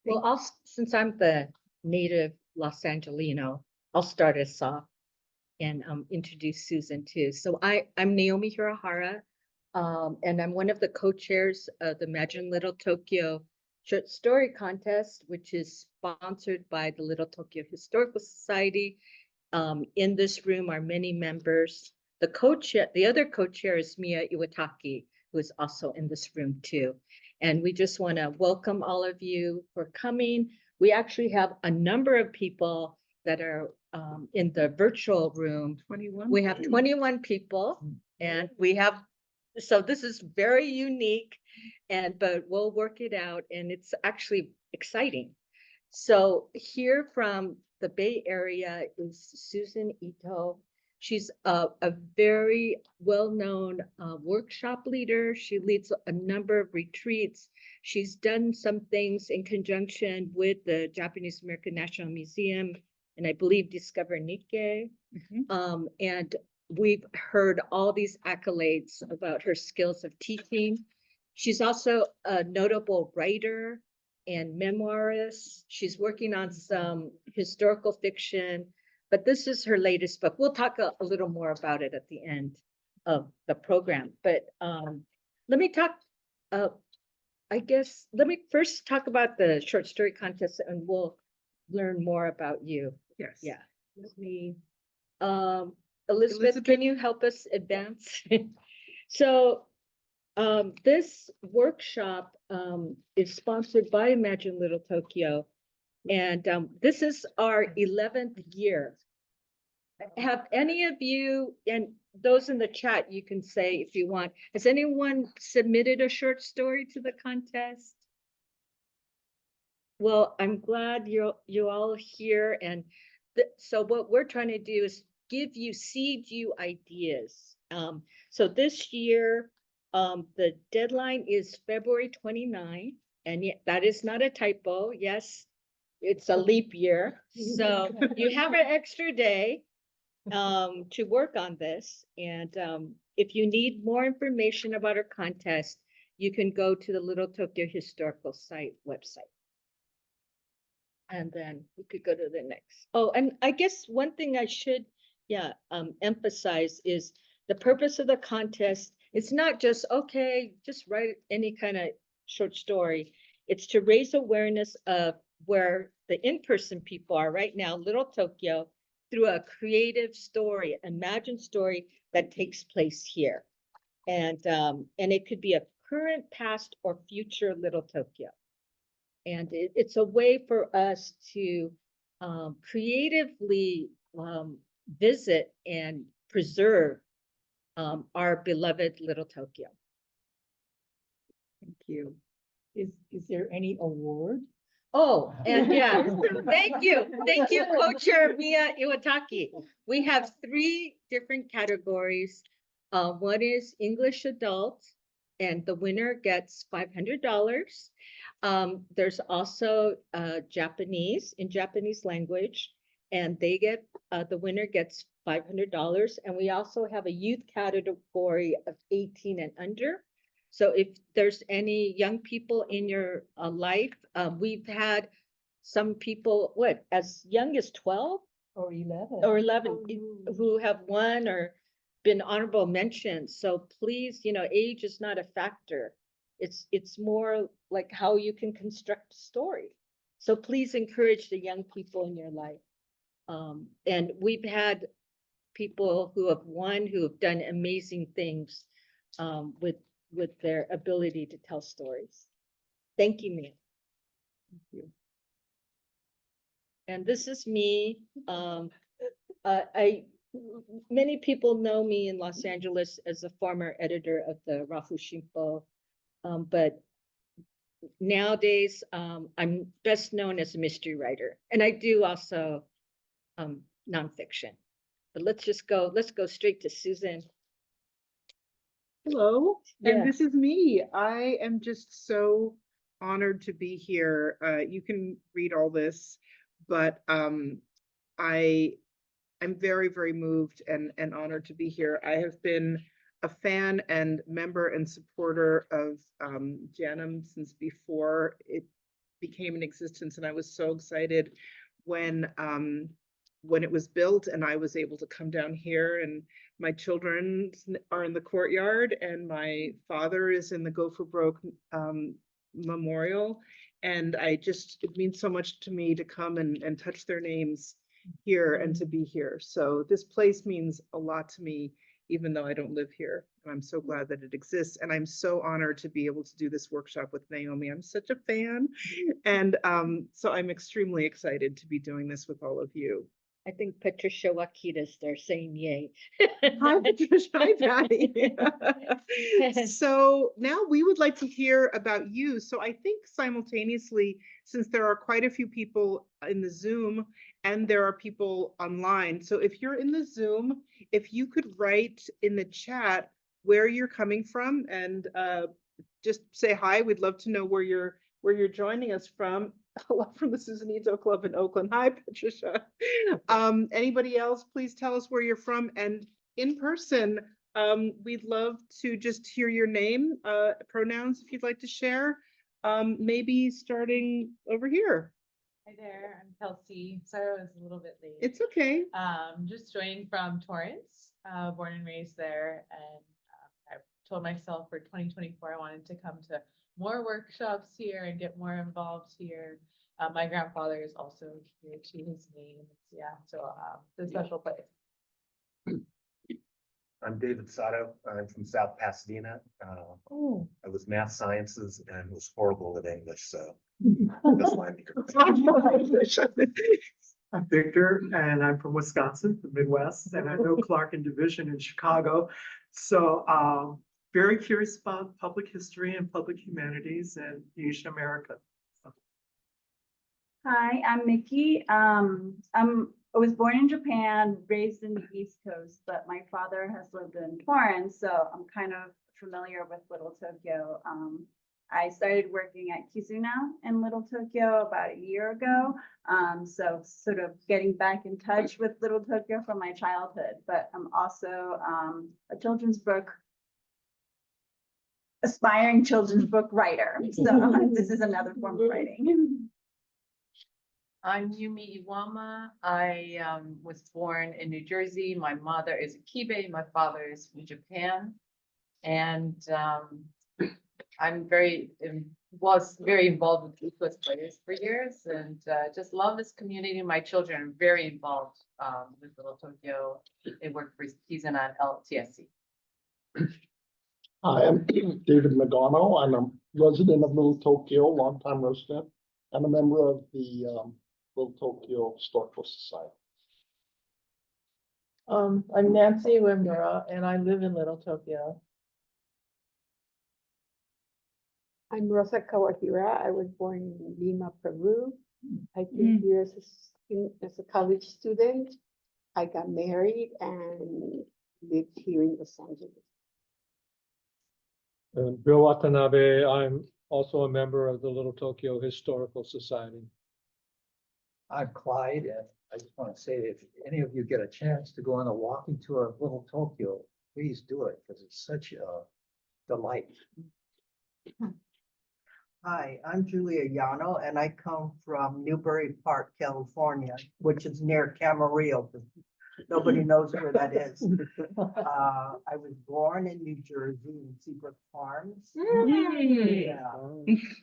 Well, since I'm the native Los Angelino, I'll start us off and introduce Susan too. So I'm Naomi Hirahara, and I'm one of the co-chairs of the Imagine Little Tokyo Short Story Contest, which is sponsored by the Little Tokyo Historical Society. In this room are many members. The other co-chair is Mia Iwataki, who is also in this room too. And we just want to welcome all of you for coming. We actually have a number of people that are in the virtual room. 21. We have 21 people, and so this is very unique, but we'll work it out, and it's actually exciting. So here from the Bay Area is Susan Ito. She's a very well-known workshop leader. She leads a number of retreats. She's done some things in conjunction with the Japanese American National Museum and I believe Discover Nikkei. And we've heard all these accolades about her skills of teaching. She's also a notable writer and memoirist. She's working on some historical fiction, but this is her latest book. We'll talk a little more about it at the end of the program. But let me talk, let me first talk about the short story contest and we'll learn more about you. Yes. Yeah. Let me, Elizabeth, can you help us advance? So this workshop is sponsored by Imagine Little Tokyo, and this is our 11th year. Have any of you, and those in the chat, you can say if you want, has anyone submitted a short story to the contest? Well, I'm glad you're all here, and so what we're trying to do is seed you ideas. So this year, the deadline is February 29, and yet that is not a typo. Yes, it's a leap year. So you have an extra day to work on this. And if you need more information about our contest, you can go to the Little Tokyo Historical Site website. And then we could go to the next. Oh, and I guess one thing I should, emphasize is the purpose of the contest. It's not just, okay, just write any kind of short story. It's to raise awareness of where the in-person people are right now, Little Tokyo, through a creative story, imagined story that takes place here. And it could be a current, past, or future Little Tokyo. And it's a way for us to creatively visit and preserve our beloved Little Tokyo. Thank you. Is there any award? Oh, and thank you, co-chair Mia Iwataki. We have 3 different categories. One is English adult, and the winner gets $500. There's also Japanese in Japanese language, and they get the winner gets $500. And we also have a youth category of 18 and under. So if there's any young people in your life, we've had some people, as young as 12 or 11 who have won or been honorable mentions. So please, age is not a factor. It's more like how you can construct a story. So please encourage the young people in your life. And we've had people who have won, who have done amazing things with their ability to tell stories. Thank you, Mia. Thank you. And this is me. Many people know me in Los Angeles as a former editor of the Rafu Shimpo, but nowadays I'm best known as a mystery writer, and I do also nonfiction. But let's go straight to Susan. Hello, and this is me. I am just so honored to be here. You can read all this, but I'm very, very moved and honored to be here. I have been a fan and member and supporter of JANM since before it became came in existence, and I was so excited when it was built, and I was able to come down here, and my children are in the courtyard, and my father is in the Go for Broke memorial. And it means so much to me to come and touch their names here and to be here. So this place means a lot to me, even though I don't live here. And I'm so glad that it exists. And I'm so honored to be able to do this workshop with Naomi. I'm such a fan. And so I'm extremely excited to be doing this with all of you. I think Patricia Wakita's there saying yay. Hi, Patricia. Hi, Patty. So now we would like to hear about you. So I think simultaneously, since there are quite a few people in the Zoom and there are people online. So if you're in the Zoom, if you could write in the chat where you're coming from and just say hi. We'd love to know where you're joining us from. Hello from the Susanito Club in Oakland. Hi, Patricia. Anybody else, please tell us where you're from. And in person, we'd love to just hear your name, pronouns if you'd like to share. Maybe starting over here. Hi there, I'm Kelsey. Sorry I was a little bit late. It's okay. Just joining from Torrance, born and raised there. And I told myself for 2024, I wanted to come to more workshops here and get more involved here. My grandfather is also here to his name. Yeah, so it's a special place. I'm David Sato. I'm from South Pasadena. I was math sciences and was horrible at English, so that's why I'm here. I'm Victor, and I'm from Wisconsin, the Midwest, and I know Clark and Division in Chicago. So very curious about public history and public humanities and Asian America. Hi, I'm Mickey. I was born in Japan, raised in the East Coast, but my father has lived in Torrance, so I'm kind of familiar with Little Tokyo. I started working at Kizuna in Little Tokyo about a year ago. So sort of getting back in touch with Little Tokyo from my childhood, but I'm also a children's book, aspiring children's book writer. So this is another form of writing. I'm Yumi Iwama. I was born in New Jersey. My mother is a Kibe. My father is from Japan. And was very involved with East Coast Players for years and just love this community. My children are very involved with Little Tokyo. They work for Kizuna and LTSC. Hi, I'm David Nagano. I'm a resident of Little Tokyo, longtime resident, and a member of the Little Tokyo Historical Society. I'm Nancy Wimura, and I live in Little Tokyo. I'm Rosa Kawahira. I was born in Lima, Peru. I came here as a college student. I got married and lived here in Los Angeles. And Bill Watanabe, I'm also a member of the Little Tokyo Historical Society. I'm Clyde, and I just want to say that if any of you get a chance to go on a walking tour of Little Tokyo, please do it because it's such a delight. Hi, I'm Julia Yano, and I come from Newbury Park, California, which is near Camarillo. Nobody knows where that is. I was born in New Jersey in Seabrook Farms. Yeah.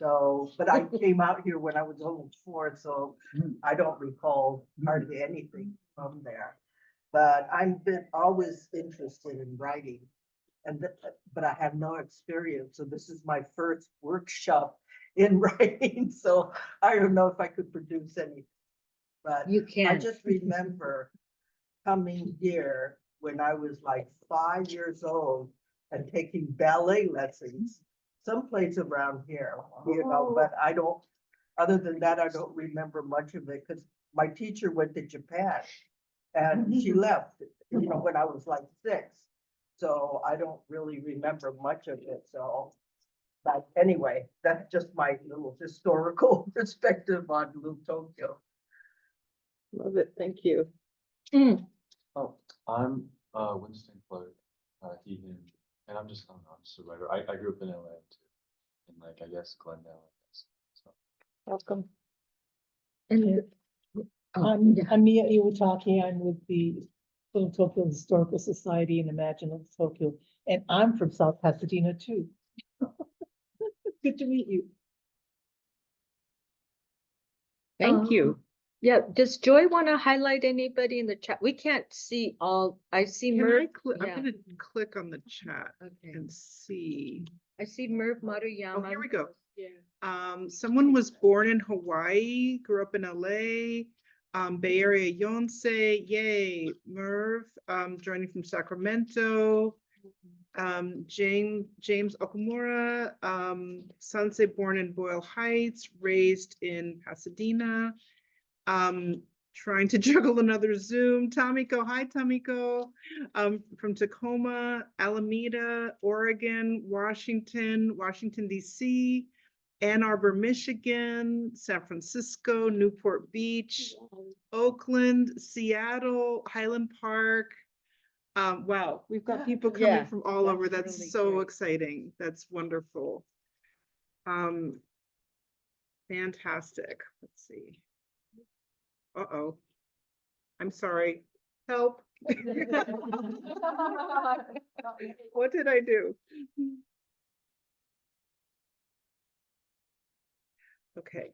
So, but I came out here when I was only 4, so I don't recall hardly anything from there. But I've been always interested in writing, but I have no experience. So this is my first workshop in writing. So I don't know if I could produce anything. But You can. I just remember coming here when I was like 5 years old and taking ballet lessons someplace around here, but I don't, other than that, I don't remember much of it because my teacher went to Japan and she left, when I was like 6. So I don't really remember much of it. So, but anyway, that's just my little historical perspective on Little Tokyo. Love it. Thank you. Oh, I'm Winston Clark, he, him, and I'm just a writer. I grew up in LA too, in I guess Glendale, I guess. So Welcome. And I'm Mia Iwataki. I'm with the Little Tokyo Historical Society and Imagine Little Tokyo, and I'm from South Pasadena too. Good to meet you. thank you. Yeah, does Joy want to highlight anybody in the chat? We can't see all, I see Can I Merv. click? I'm Yeah, gonna click on the chat okay. and see. I see Merv Maruyama. Oh, here we go. Yeah. Someone was born in Hawaii, grew up in LA, Bay Area Yonsei, yay, Merv, joining from Sacramento. James Okamura, Sansei, born in Boyle Heights, raised in Pasadena. Trying to juggle another Zoom. Tamiko, hi Tamiko, from Tacoma, Alameda, Oregon, Washington DC, Ann Arbor, Michigan, San Francisco, Newport Beach, Oakland, Seattle, Highland Park. Wow, we've got people coming Yeah, from all over. that's That's really so great. exciting. That's wonderful. Fantastic. Let's see. Uh-oh. I'm sorry. Help. What did I do? Okay.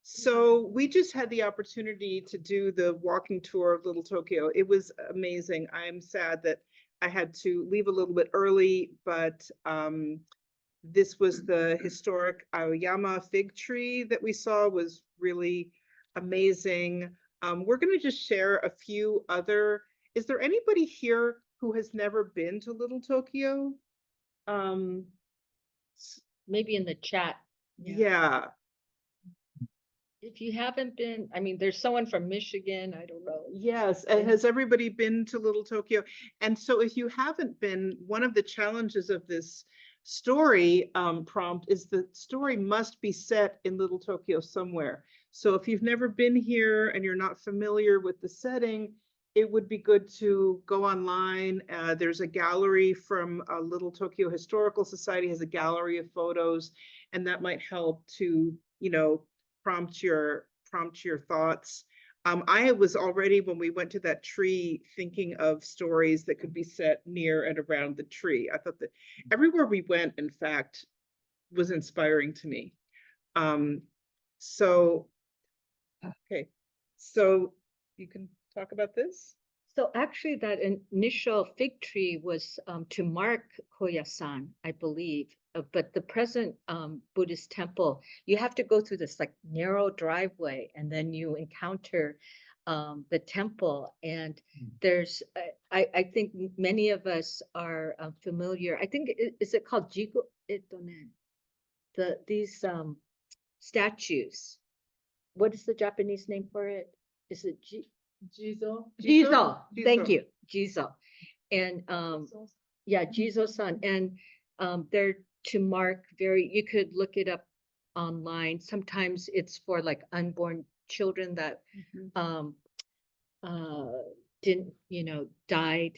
So we just had the opportunity to do the walking tour of Little Tokyo. It was amazing. I'm sad that I had to leave a little bit early, but this was the historic Aoyama fig tree that we saw, was really amazing. We're going to just share a few other. Is there anybody here who has never been to Little Tokyo? Maybe in the chat. Yeah. If you haven't been, I mean, there's someone from Michigan, I don't know. Yes, has everybody been to Little Tokyo? And so if you haven't been, one of the challenges of this story prompt is the story must be set in Little Tokyo somewhere. So if you've never been here and you're not familiar with the setting, it would be good to go online. There's a gallery from Little Tokyo Historical Society, has a gallery of photos, and that might help to, you know, prompt your thoughts. I was already, when we went to that tree, thinking of stories that could be set near and around the tree. I thought that everywhere we went, in fact, was inspiring to me. So, okay, so you can talk about this? So actually that initial fig tree was to mark Koyasan, I believe. But the present Buddhist temple, you have to go through this like narrow driveway and then you encounter the temple. And there's, I think many of us are familiar. I think, is it called Jigo? These statues. What is the Japanese name for it? Is it Jizo. Jizo, thank Jizo. you, Jizo. And yeah, Jizo-san. And they're to mark you could look it up online. Sometimes it's for like unborn children that didn't, you know, died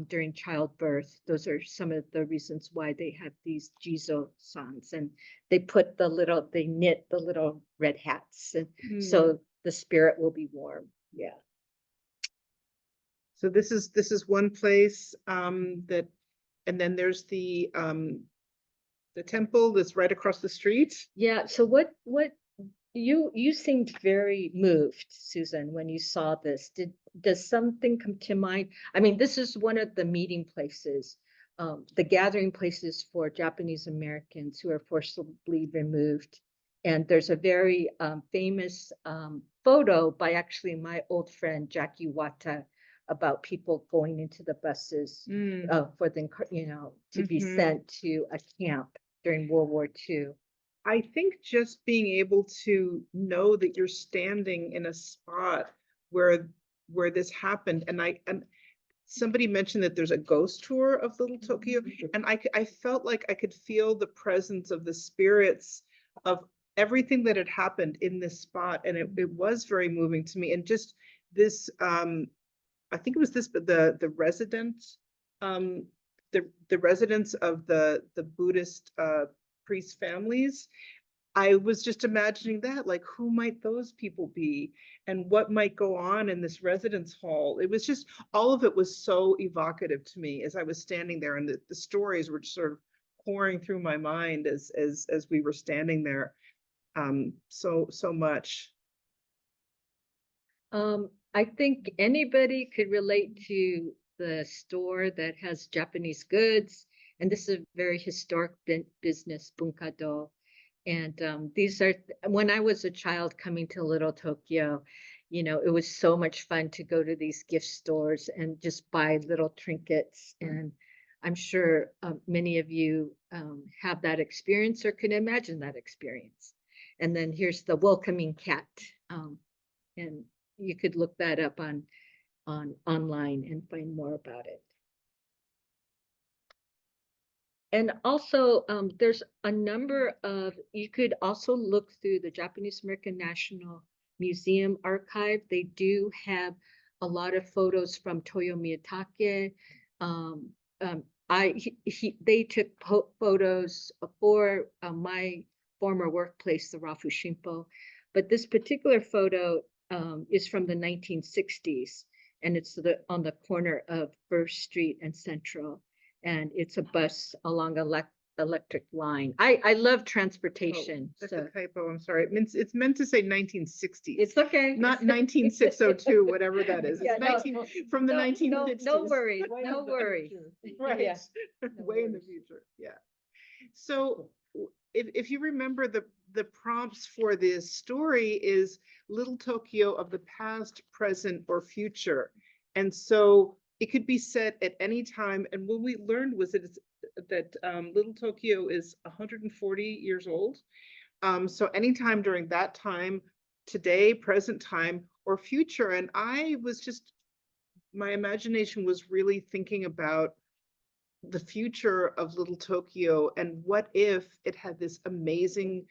during childbirth. Those are some of the reasons why they have these Jizo-sans, and they knit the little red hats, and so the spirit will be warm. Yeah. So this is one place that, and then there's the temple that's right across the street. Yeah. So what you seemed very moved, Susan, when you saw this. Does something come to mind? I mean, this is one of the meeting places, the gathering places for Japanese Americans who are forcibly removed. And there's a very famous photo by actually my old friend Jackie Wata about people going into the buses for them, you know, to be sent to a camp during World War II. I think just being able to know that you're standing in a spot where this happened, and somebody mentioned that there's a ghost tour of Little Tokyo, and I felt like I could feel the presence of the spirits of everything that had happened in this spot, and it was very moving to me. And just this, I think it was this, but the residents of the Buddhist priest families, I was just imagining that, like, who might those people be? And what might go on in this residence hall? It was just, all of it was so evocative to me as I was standing there, and the stories were just sort of pouring through my mind as we were standing there. So much. I think anybody could relate to the store that has Japanese goods, and this is a very historic business, Bunkado. And these are, when I was a child coming to Little Tokyo, you know, it was so much fun to go to these gift stores and just buy little trinkets. And I'm sure many of you have that experience or can imagine that experience. And then here's the welcoming cat. And you could look that up on online and find more about it. And also, there's a number of, you could also look through the Japanese American National Museum archive. They do have a lot of photos from Toyo Miyatake. They took photos for my former workplace, the Rafu Shimpo. But this particular photo is from the 1960s, and it's on the corner of First Street and Central. And it's a bus along electric line. I love transportation. That's So a typo, I'm sorry. It's meant to say 1960s. it's okay. Not 19602, whatever that is. Yeah, It's no, 19 from the 1960s. No worries, no worries. Right, Yeah. way in the future, yeah. So if you remember, the prompts for this story is Little Tokyo of the past, present, or future. And so it could be set at any time. And what we learned was that Little Tokyo is 140 years old. So anytime during that time, today, present time, or future. And I was just, my imagination was really thinking about the future of Little Tokyo, and what if it had this amazing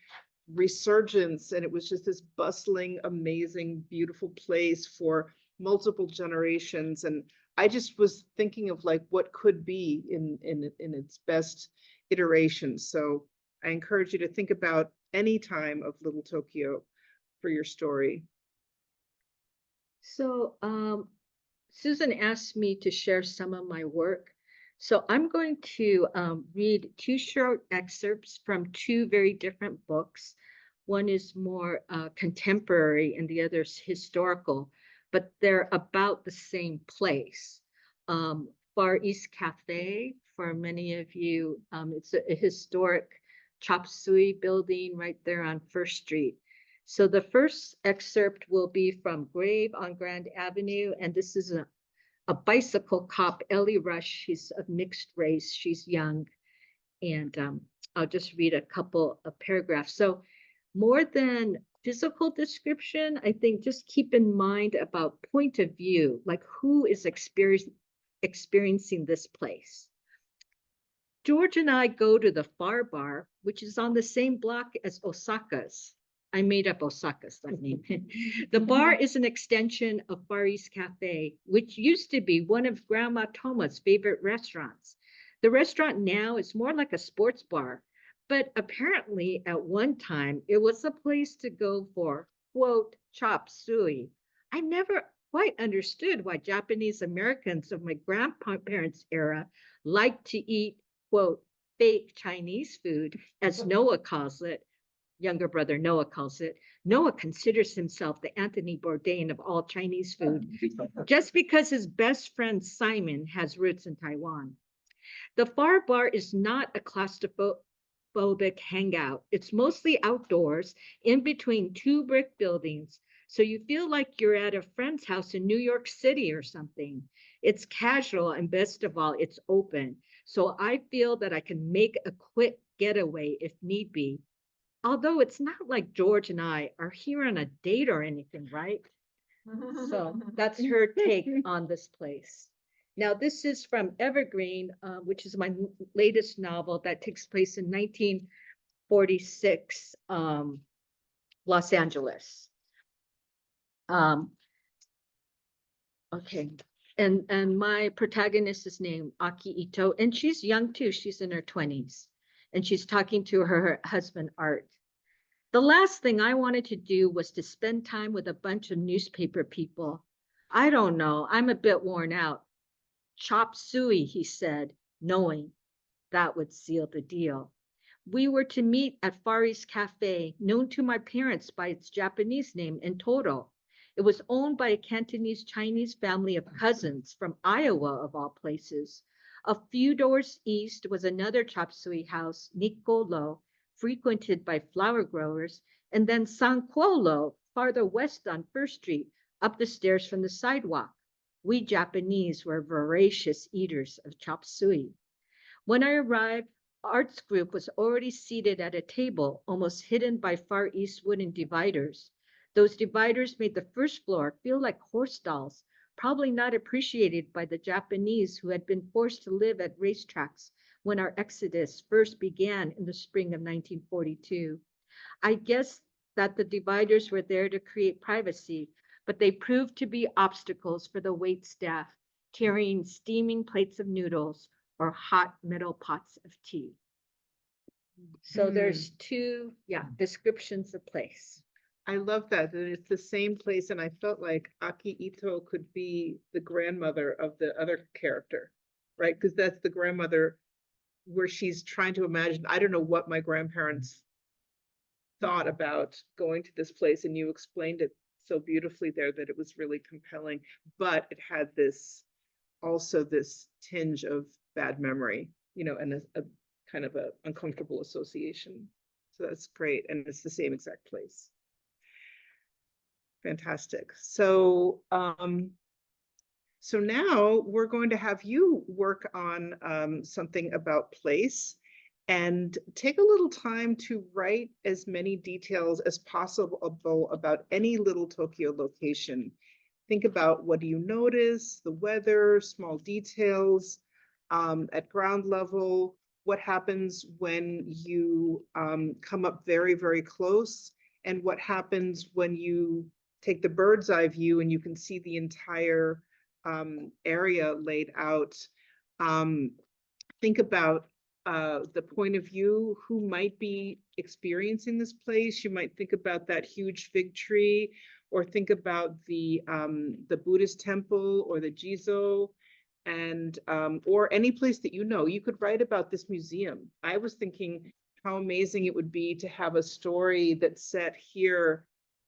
resurgence and it was just this bustling, amazing, beautiful place for multiple generations. And I just was thinking of like what could be in its best iteration. So I encourage you to think about any time of Little Tokyo for your story. So Susan asked me to share some of my work. So I'm going to read two short excerpts from two very different books. One is more contemporary and the other is historical, but they're about the same place. Far East Cafe, for many of you, it's a historic chop suey building right there on First Street. So the first excerpt will be from Grave on Grand Avenue, and this is a bicycle cop, Ellie Rush. She's of mixed race. She's young. And I'll just read a couple of paragraphs. So more than physical description, I think just keep in mind about point of view, like who is experiencing this place. George and I go to the Far Bar, which is on the same block as Osaka's. I made up Osaka's name. The bar is an extension of Far East Cafe, which used to be one of Grandma Toma's favorite restaurants. The restaurant now is more like a sports bar, but apparently at one time it was a place to go for, quote, chop suey. I never quite understood why Japanese Americans of my grandparents' era liked to eat, quote, fake Chinese food, as Noah calls it. Younger brother Noah calls it. Noah considers himself the Anthony Bourdain of all Chinese food, just because his best friend Simon has roots in Taiwan. The Far Bar is not a claustrophobic hangout. It's mostly outdoors, in between two brick buildings, so you feel like you're at a friend's house in New York City or something. It's casual, and best of all, it's open. So I feel that I can make a quick getaway if need be. Although it's not like George and I are here on a date or anything, right? So that's her take on this place. Now, this is from Evergreen, which is my latest novel that takes place in 1946, Los Angeles. Okay, and my protagonist is named Aki Ito, and she's young too. She's in her 20s, and she's talking to her husband, Art. The last thing I wanted to do was to spend time with a bunch of newspaper people. I don't know, I'm a bit worn out. Chop suey, he said, knowing that would seal the deal. We were to meet at Far East Cafe, known to my parents by its Japanese name, Entoro. It was owned by a Cantonese Chinese family of cousins from Iowa, of all places. A few doors east was another chop suey house, Nicolo, frequented by flower growers, and then Sanquolo, farther west on First Street, up the stairs from the sidewalk. We Japanese were voracious eaters of chop suey. When I arrived, Art's group was already seated at a table almost hidden by Far East wooden dividers. Those dividers made the first floor feel like horse stalls, probably not appreciated by the Japanese who had been forced to live at racetracks when our exodus first began in the spring of 1942. I guess that the dividers were there to create privacy, but they proved to be obstacles for the wait staff carrying steaming plates of noodles or hot metal pots of tea. So there's two, descriptions of place. I love that it's the same place, and I felt like Aki Ito could be the grandmother of the other character, right? Because that's the grandmother where she's trying to imagine, I don't know what my grandparents thought about going to this place, and you explained it so beautifully there that it was really compelling, but it had this also this tinge of bad memory, and a kind of a uncomfortable association. So that's great, and it's the same exact place. Fantastic. So so now we're going to have you work on something about place and take a little time to write as many details as possible about any Little Tokyo location. Think about, what do you notice, the weather, small details, at ground level, what happens when you come up very, very close, and what happens when you take the bird's eye view and you can see the entire area laid out. Think about the point of view, who might be experiencing this place. You might think about that huge fig tree, or think about the Buddhist temple or the Jizo, and or any place that you could write about this museum. I was thinking how amazing it would be to have a story that's set here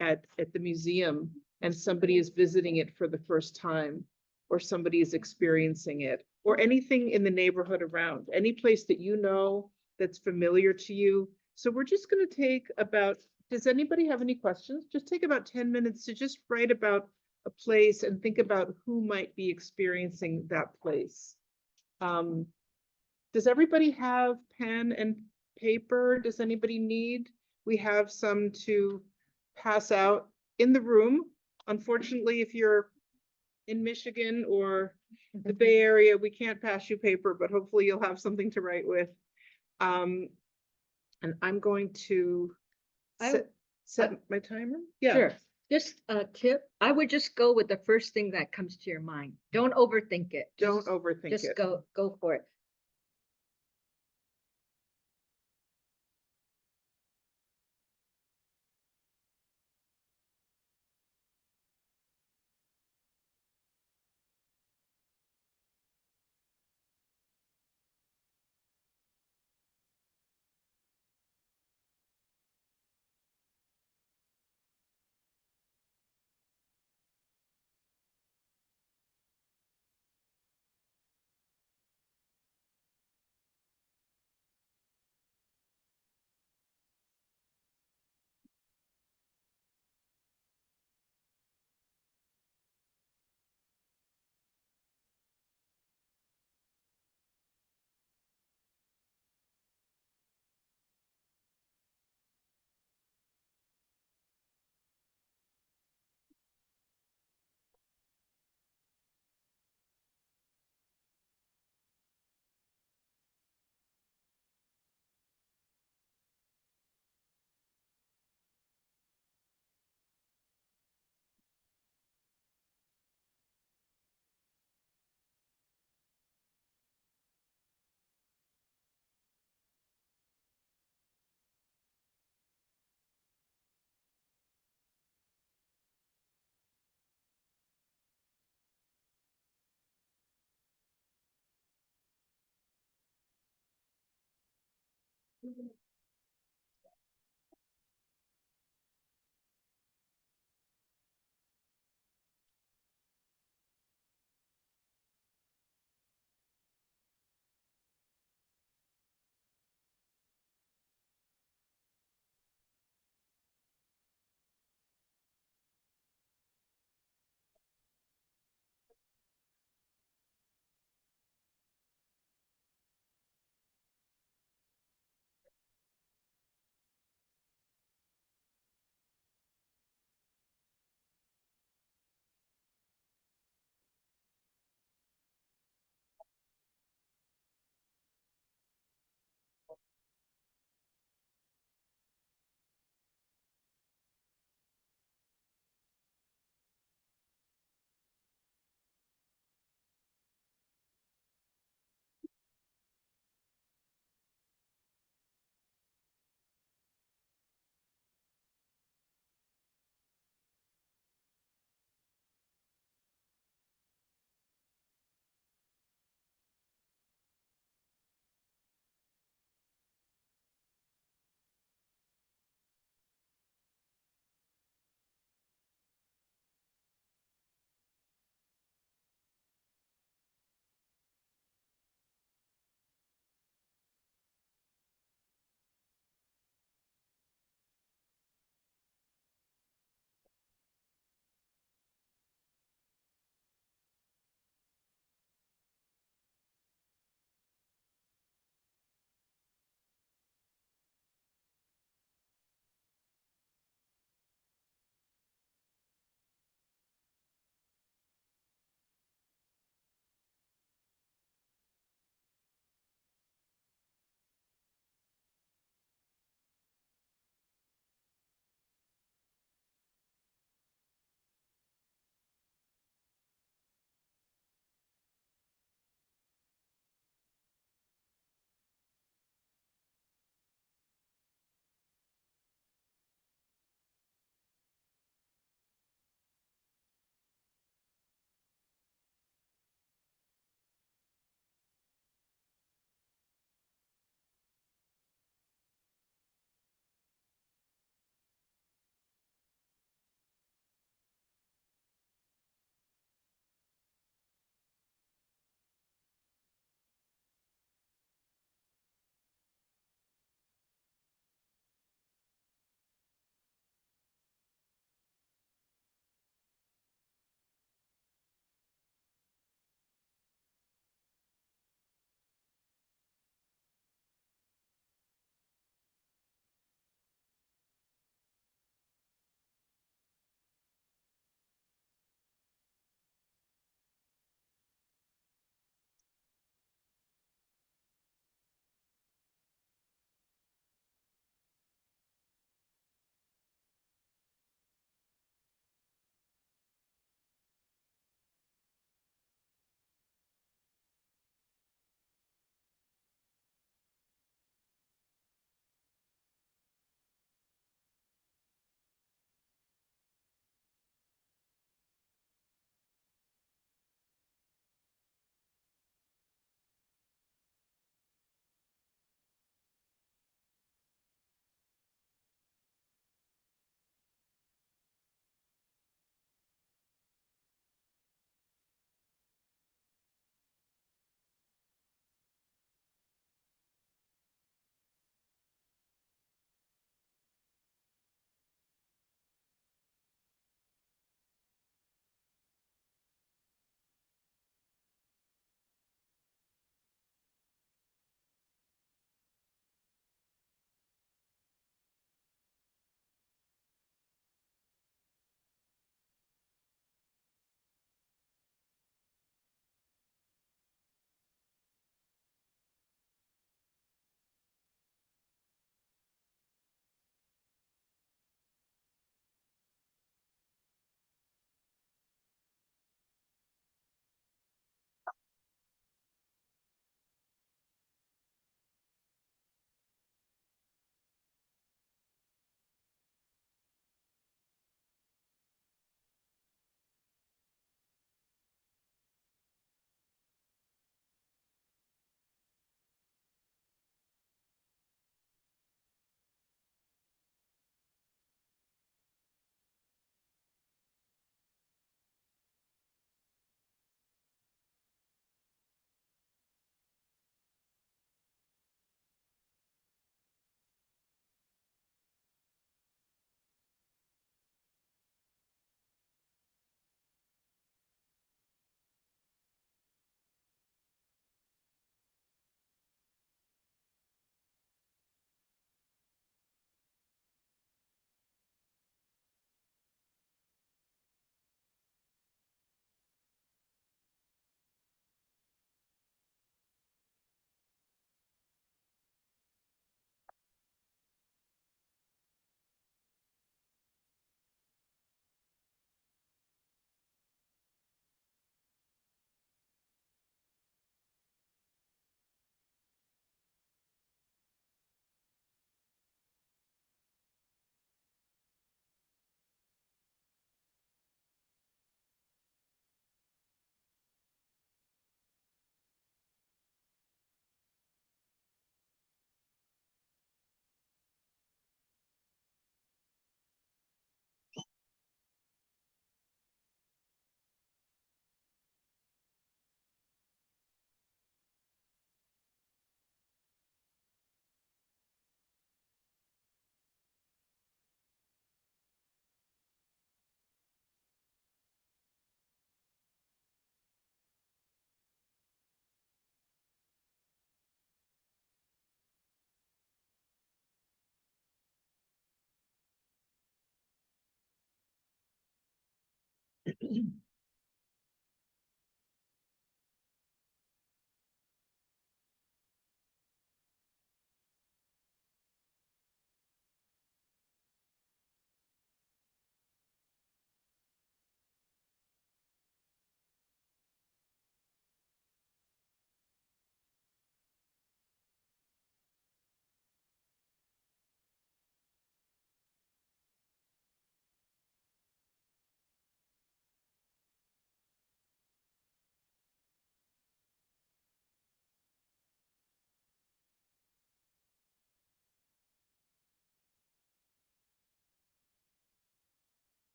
at the museum, and somebody is visiting it for the first time, or somebody is experiencing it, or anything in the neighborhood around, any place that that's familiar to you. So we're just going to take about, does anybody have any questions? Just take about 10 minutes to just write about a place and think about who might be experiencing that place. Does everybody have pen and paper? Does anybody need? We have some to pass out in the room. Unfortunately, if you're in Michigan or the Bay Area, we can't pass you paper, but hopefully you'll have something to write with. And I'm going to set my timer. Yeah. Sure. Just a tip, I would just go with the first thing that comes to your mind. Don't overthink it. Don't overthink Just it. go for it.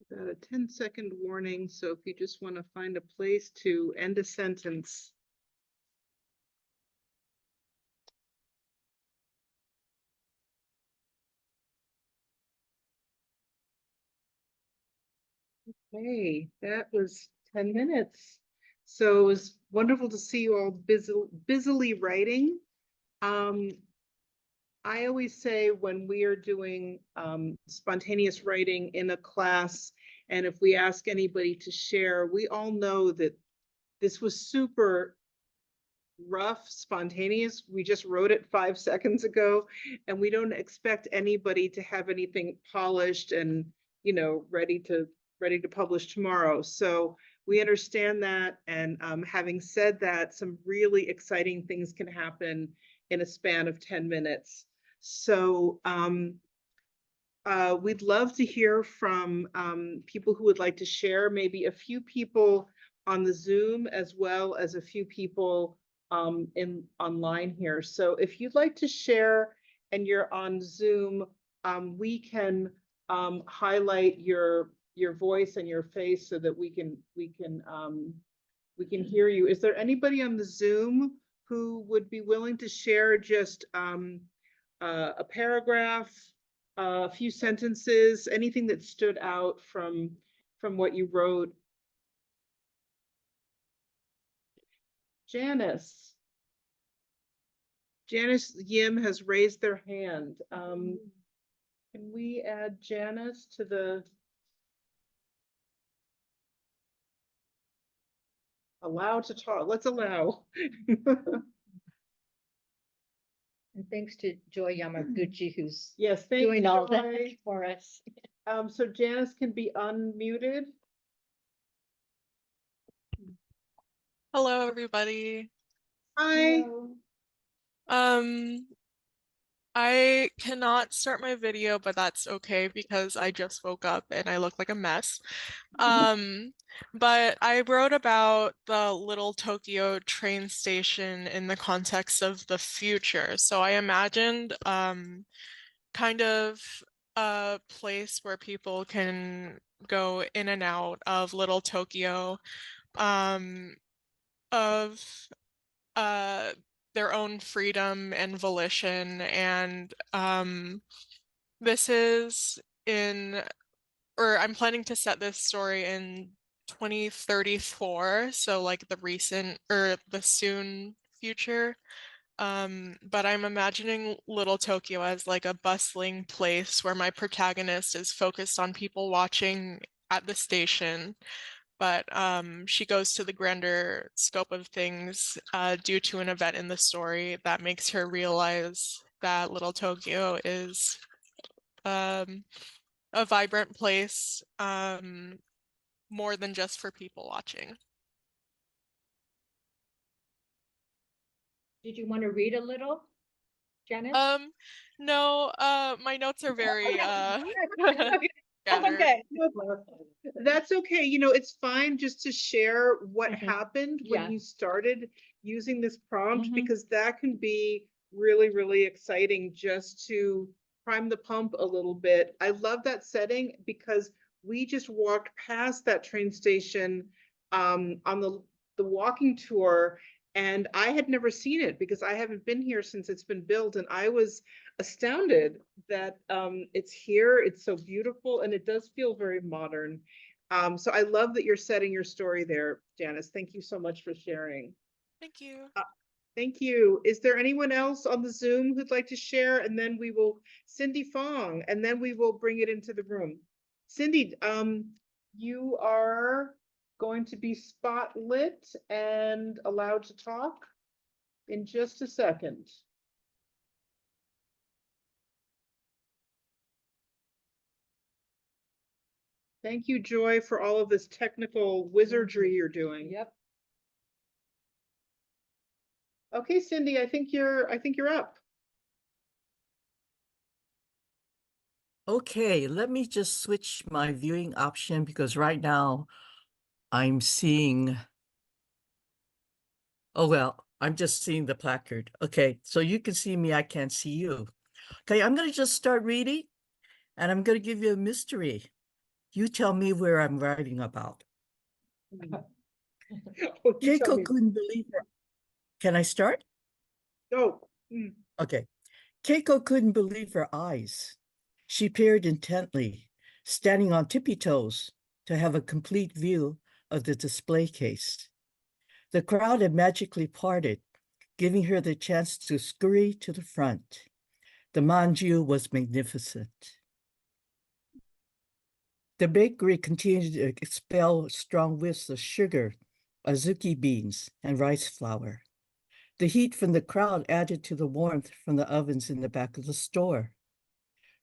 Got a 10-second warning, so if you just want to find a place to end a sentence. Okay, that was 10 minutes. So it was wonderful to see you all busily writing. I always say when we are doing spontaneous writing in a class, and if we ask anybody to share, we all know that this was super rough, spontaneous. We just wrote it 5 seconds ago, and we don't expect anybody to have anything polished and, you know, ready to publish tomorrow. So we understand that, and having said that, some really exciting things can happen in a span of 10 minutes. So we'd love to hear from people who would like to share, maybe a few people on the Zoom as well as a few people online here. So if you'd like to share and you're on Zoom, we can highlight your voice and your face so that we can hear you. Is there anybody on the Zoom who would be willing to share just a paragraph, a few sentences, anything that stood out from what you wrote? Janice Yim has raised their hand. Can we add Janice to the allow to talk? Let's allow. And thanks to Joy Yamaguchi, who's Yes, thank doing you, all that Joy. for us. So Janice can be unmuted. Hello, everybody. Hi. I cannot start my video, but that's okay because I just woke up and I look like a mess. But I wrote about the Little Tokyo train station in the context of the future. So I imagined kind of a place where people can go in and out of Little Tokyo, of their own freedom and volition. And this is I'm planning to set this story in 2034, so like the recent or the soon future. But I'm imagining Little Tokyo as like a bustling place where my protagonist is focused on people watching at the station, but she goes to the grander scope of things due to an event in the story that makes her realize that Little Tokyo is a vibrant place, more than just for people watching. Did you want to read a little, Janice? No, my notes are very scattered. Okay. That's okay. You know, it's fine just to share what happened when you started using this prompt, because that can be really, really exciting just to prime the pump a little bit. I love that setting because we just walked past that train station on the walking tour, and I had never seen it because I haven't been here since it's been built, and I was astounded that it's here. It's so beautiful, and it does feel very modern. So I love that you're setting your story there, Janice. Thank you so much for sharing. Thank you. Thank you. Is there anyone else on the Zoom who'd like to share? And then we will, Cindy Fong, and then we will bring it into the room. Cindy, you are going to be spotlit and allowed to talk in just a second. Thank you, Joy, for all of this technical wizardry you're doing. Yep. Okay, Cindy, I think you're up. Okay, let me just switch my viewing option because right now I'm seeing, oh well, I'm just seeing the placard. Okay, so you can see me, I can't see you. Okay, I'm gonna just start reading and I'm gonna give you a mystery. You tell me where I'm writing about. Keiko couldn't believe her. Can I start? Go. Okay. Keiko couldn't believe her eyes. She peered intently, standing on tippy toes to have a complete view of the display case. The crowd had magically parted, giving her the chance to scurry to the front. The manju was magnificent. The bakery continued to expel strong whiffs of sugar, azuki beans, and rice flour. The heat from the crowd added to the warmth from the ovens in the back of the store.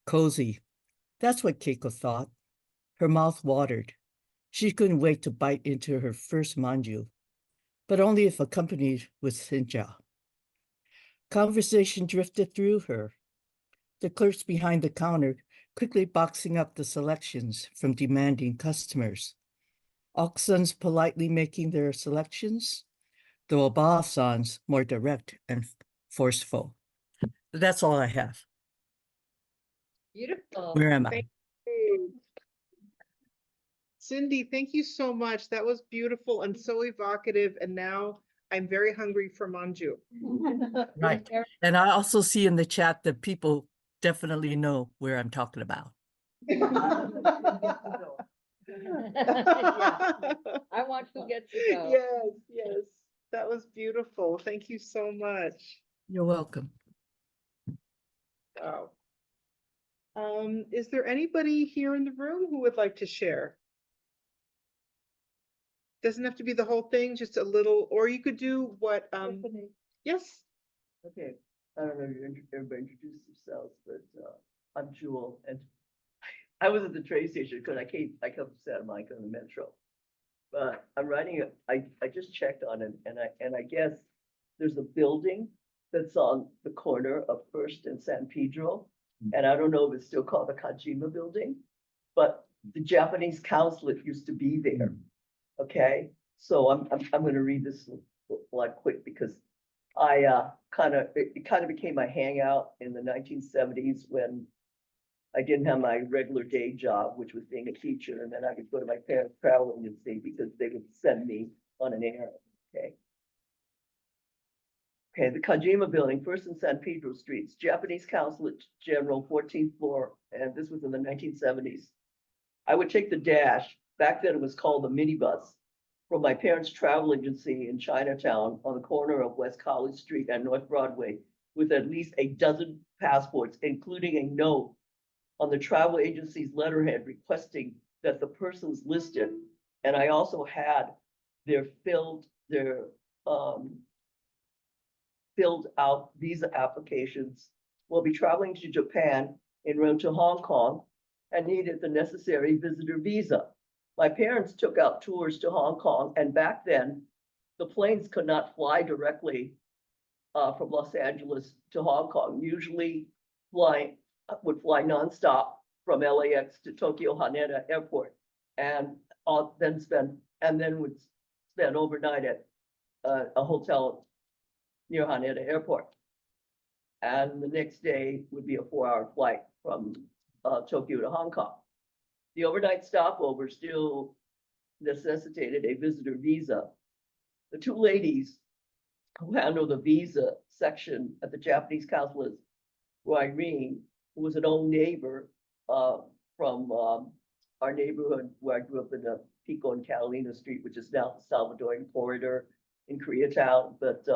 Cozy. That's what Keiko thought. Her mouth watered. She couldn't wait to bite into her first manju, but only if accompanied with sinja. Conversation drifted through her. The clerks behind the counter quickly boxing up the selections from demanding customers. Oksans politely making their selections, the Oba-sans more direct and forceful. That's all I have. Beautiful. Where am I? Thank you. Cindy, thank you so much. That was beautiful and so evocative. And now I'm very hungry for manju. Right. And I also see in the chat that people definitely know where I'm talking about. Yeah. I want who gets to go. Yes, yes. That was beautiful. Thank you so much. You're welcome. Wow. Is there anybody here in the room who would like to share? Doesn't have to be the whole thing, just a little, or you could do what, yes. Okay, I don't know if everybody introduced themselves, but I'm Jewel, and I was at the train station because I come from Santa Monica on the Metro. But I'm writing, I just checked on it, and I guess there's a building that's on the corner of First and San Pedro, and I don't know if it's still called the Kajima Building, but the Japanese consulate used to be there. Okay, so I'm going to read this like quick because it kind of became my hangout in the 1970s when I didn't have my regular day job, which was being a teacher, and then I could go to my parents' travel agency because they would send me on an errand. Okay, the Kajima Building, First and San Pedro Streets, Japanese Consulate General, 14th floor, and this was in the 1970s. I would take the dash. Back then it was called the minibus, from my parents' travel agency in Chinatown on the corner of West College Street and North Broadway with at least a dozen passports, including a note on the travel agency's letterhead requesting that the persons listed, and I also had their filled out visa applications, will be traveling to Japan en route to Hong Kong and needed the necessary visitor visa. My parents took out tours to Hong Kong, and back then, the planes could not fly directly from Los Angeles to Hong Kong. Usually would fly nonstop from LAX to Tokyo Haneda Airport, and then would spend overnight at a hotel near Haneda Airport. And the next day would be a 4-hour flight from Tokyo to Hong Kong. The overnight stopover still necessitated a visitor visa. The two ladies who handled the visa section at the Japanese consulate were Irene, who was an old neighbor from our neighborhood where I grew up in the Pico and Catalina Street, which is now the Salvadoran corridor in Koreatown. But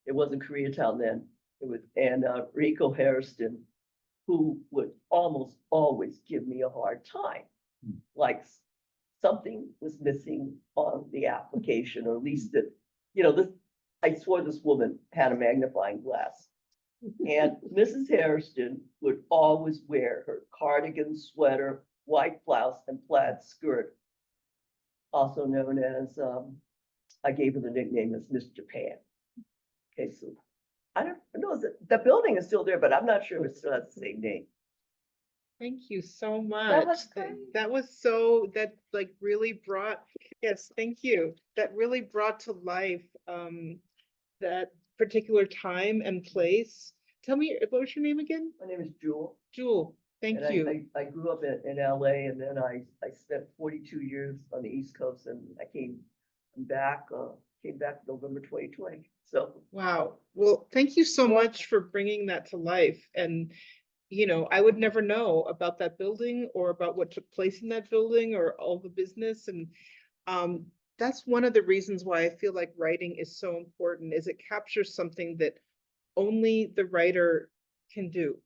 It wasn't Koreatown then. It was, and Rico Hairston, who would almost always give me a hard time. Like something was missing on the application, or at least that, this, I swore this woman had a magnifying glass. And Mrs. Hairston would always wear her cardigan, sweater, white blouse, and plaid skirt, also known as, I gave her the nickname as Miss Japan. Okay, so I don't know, the building is still there, but I'm not sure if it still has the same name. Thank you so much. was great. That was so, that like really brought, yes, thank you. That really brought to life that particular time and place. Tell me, what was your name again? My name is Jewel. Jewel, thank And you. I grew up in LA, and then I spent 42 years on the East Coast, and I came back November 2020. So Wow. Well, thank you so much for bringing that to life. And, I would never know about that building or about what took place in that building or all the business. And that's one of the reasons why I feel like writing is so important, is it captures something that only the writer can do.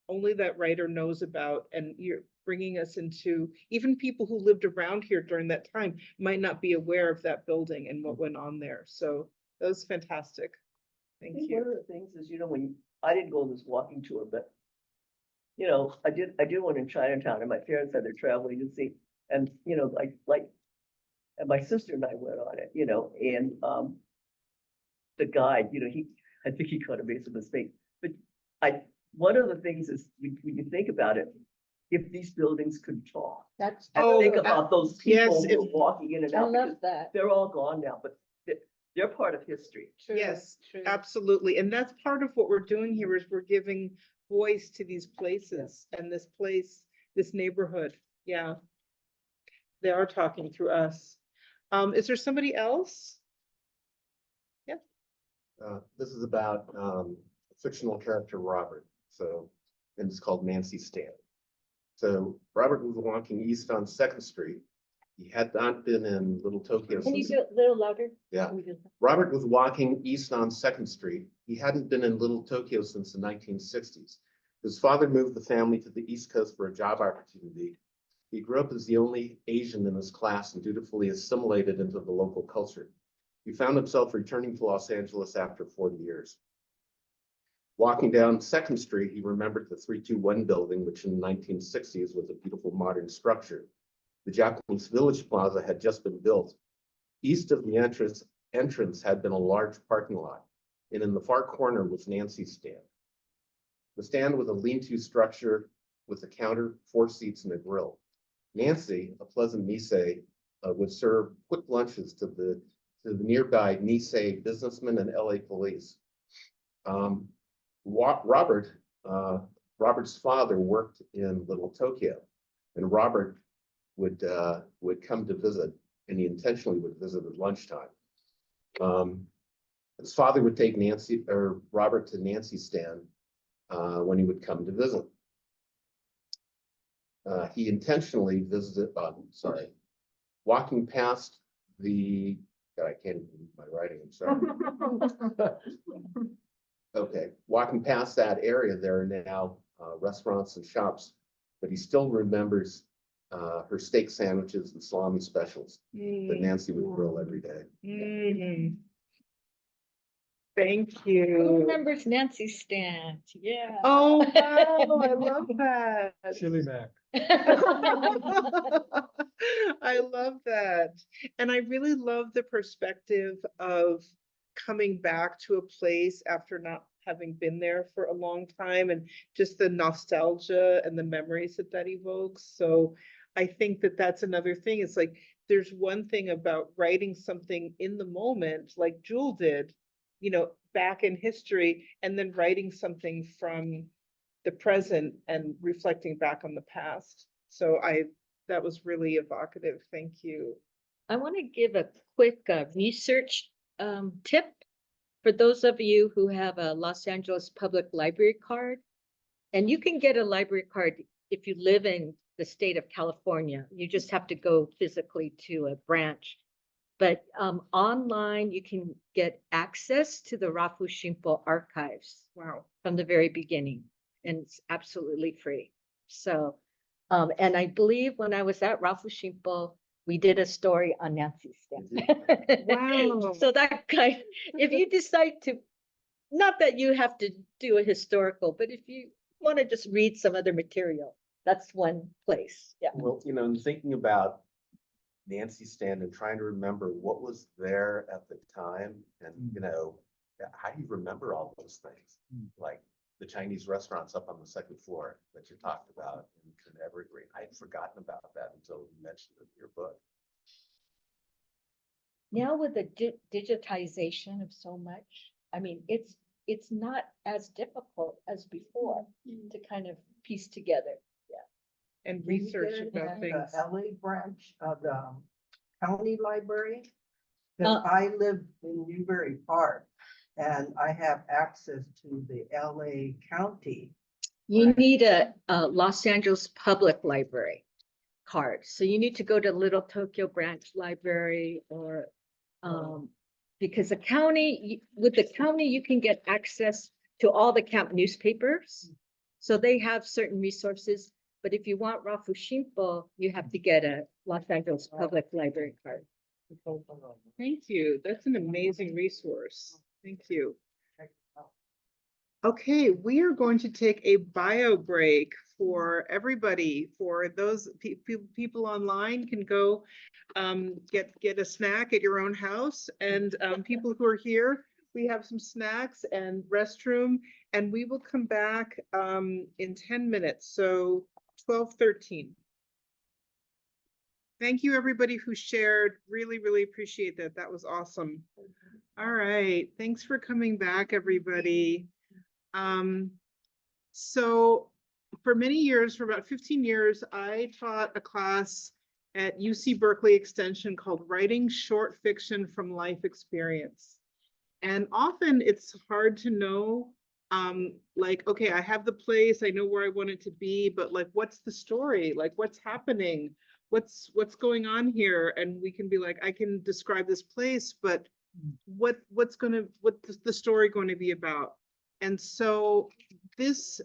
Only that writer knows about, and you're bringing us into, even people who lived around here during that time might not be aware of that building and what went on there. So that was fantastic. I Thank think you. one of the things is, when I didn't go on this walking tour, but I did one in Chinatown, and my parents had their travel agency, and and my sister and I went on it, and the guide, I think he kind of made some mistakes, but one of the things is, when you think about it, if these buildings could talk, That's. and think about those people yes, who are walking in and I out, love because that. they're all gone now, but they're part of history. True, Yes, true. absolutely. And that's part of what we're doing here, is we're giving voice to these places and this place, this neighborhood. Yeah. They are talking through us. Is there somebody else? Yeah. This is about a fictional character, Robert. So, and it's called Nancy Stan. So Robert was walking east on 2nd Street. He had not been in Little Tokyo Can you since. do it a little louder? Yeah. Robert was walking east on 2nd Street. He hadn't been in Little Tokyo since the 1960s. His father moved the family to the East Coast for a job opportunity. He grew up as the only Asian in his class and dutifully assimilated into the local culture. He found himself returning to Los Angeles after 40 years. Walking down 2nd Street, he remembered the 321 building, which in the 1960s was a beautiful modern structure. The Japanese Village Plaza had just been built. East of the entrance had been a large parking lot, and in the far corner was Nancy's stand. The stand was a lean-to structure with a counter, 4 seats, and a grill. Nancy, a pleasant Nisei, would serve quick lunches to the nearby Nisei businessmen and LA police. Robert's father worked in Little Tokyo, and Robert would come to visit, and he intentionally would visit at lunchtime. His father would take Robert to Nancy's stand when he would come to visit. He intentionally visited, walking past the, God, I can't even read my writing, I'm sorry. Okay, walking past that area, there are now restaurants and shops, but he still remembers her steak sandwiches and salami specials that Nancy would grill every day. Thank Who you. remembers Nancy Stant? Yeah. Oh, wow, I love that. Chili Mac. I love that. And I really love the perspective of coming back to a place after not having been there for a long time, and just the nostalgia and the memories that evokes. So I think that that's another thing. It's like, there's one thing about writing something in the moment, like Jewel did, back in history, and then writing something from the present and reflecting back on the past. So that was really evocative. Thank you. I want to give a quick research tip for those of you who have a Los Angeles Public Library card. And you can get a library card if you live in the state of California. You just have to go physically to a branch. But online, you can get access to the Rafu Shimpo archives. Wow. From the very beginning, and it's absolutely free. So, and I believe when I was at Rafu Shimpo, we did a story on Nancy Stan. Wow. So that kind, if you decide to, not that you have to do a historical, but if you want to just read some other material, that's one place. Yeah. Well, in thinking about Nancy Stan and trying to remember what was there at the time, and how do you remember all those things? Like the Chinese restaurants up on the second floor that you talked about in Evergreen. I had forgotten about that until you mentioned it in your book. Now with the digitization of so much, I mean, it's not as difficult as before to kind of piece together. Yeah. And Did you research get it about at things. the LA branch of the county library. Because I live in Newbury Park and I have access to the LA County. You need a Los Angeles Public Library card. So you need to go to Little Tokyo Branch Library or because the county, with the county, you can get access to all the camp newspapers. So they have certain resources. But if you want Rafu Shimpo, you have to get a Los Angeles Public Library card. Thank you. That's an amazing resource. Thank you. Okay, we are going to take a bio break for everybody. For those people online can go get a snack at your own house, and people who are here, we have some snacks and restroom, and we will come back in 10 minutes, so 12:13. Thank you, everybody who shared. Really, really appreciate that. That was awesome. All right, thanks for coming back, everybody. So for many years, for about 15 years, I taught a class at UC Berkeley Extension called Writing Short Fiction from Life Experience. And often it's hard to know, like, okay, I have the place, I know where I want it to be, but like, what's the story? Like, what's happening? What's going on here? And we can be like, I can describe this place, but what's the story going to be about? And so this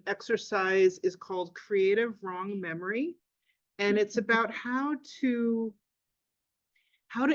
exercise is called Creative Wrong Memory. And it's about how to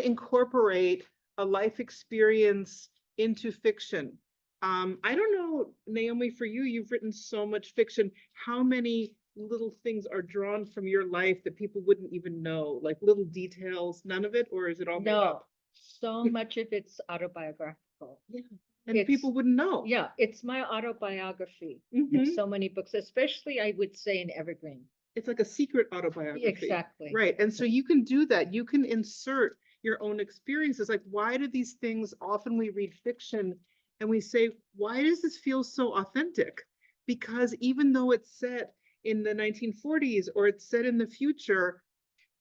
incorporate a life experience into fiction. I don't know, Naomi, for you, you've written so much fiction. How many little things are drawn from your life that people wouldn't even know, like little details, none of it, or is it all made up? So much of it's autobiographical. Yeah. And people wouldn't know. Yeah, it's my autobiography in so many books, especially I would say in Evergreen. It's like a secret autobiography. Exactly. Right. And so you can do that. You can insert your own experiences. Like, why do these things, often we read fiction and we say, why does this feel so authentic? Because even though it's set in the 1940s or it's set in the future,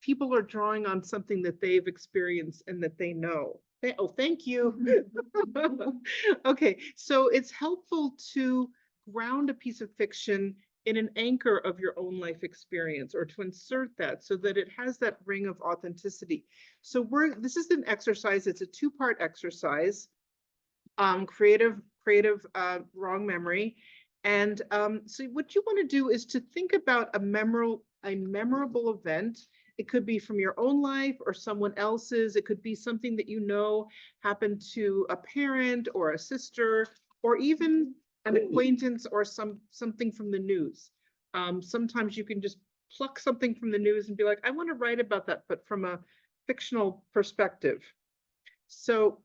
people are drawing on something that they've experienced and that they know. Oh, thank you. Okay, so it's helpful to ground a piece of fiction in an anchor of your own life experience, or to insert that so that it has that ring of authenticity. So this is an exercise, it's a two-part exercise, creative wrong memory. And so what you want to do is to think about a memorable event. It could be from your own life or someone else's. It could be something that you know happened to a parent or a sister, or even an acquaintance, or something from the news. Sometimes you can just pluck something from the news and be like, I want to write about that, but from a fictional perspective. So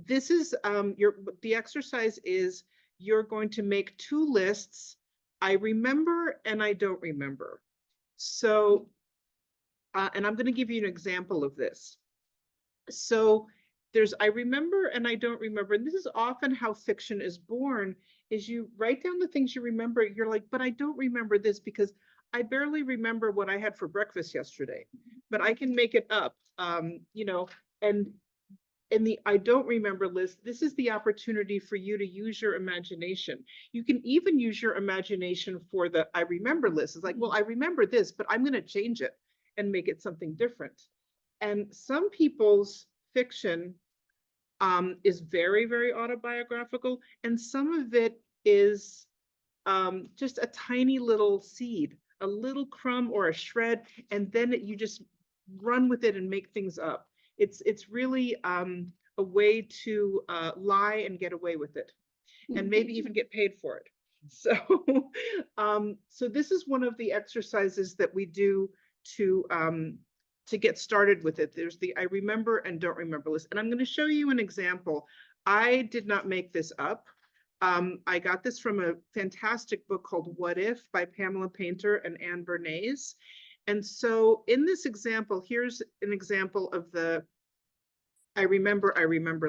this is the exercise is you're going to make two lists. I remember and I don't remember. So and I'm going to give you an example of this. So there's I remember and I don't remember. And this is often how fiction is born, is you write down the things you remember. You're like, but I don't remember this because I barely remember what I had for breakfast yesterday, but I can make it up, and in the I don't remember list, this is the opportunity for you to use your imagination. You can even use your imagination for the I remember list. It's like, well, I remember this, but I'm going to change it and make it something different. And some people's fiction is very, very autobiographical, and some of it is just a tiny little seed, a little crumb or a shred, and then you just run with it and make things up. It's really a way to lie and get away with it, and maybe even get paid for it. So, so this is one of the exercises that we do to get started with it. There's the I remember and don't remember list, and I'm going to show you an example. I did not make this up. I got this from a fantastic book called What If by Pamela Painter and Anne Bernays. And so in this example, here's an example of the I remember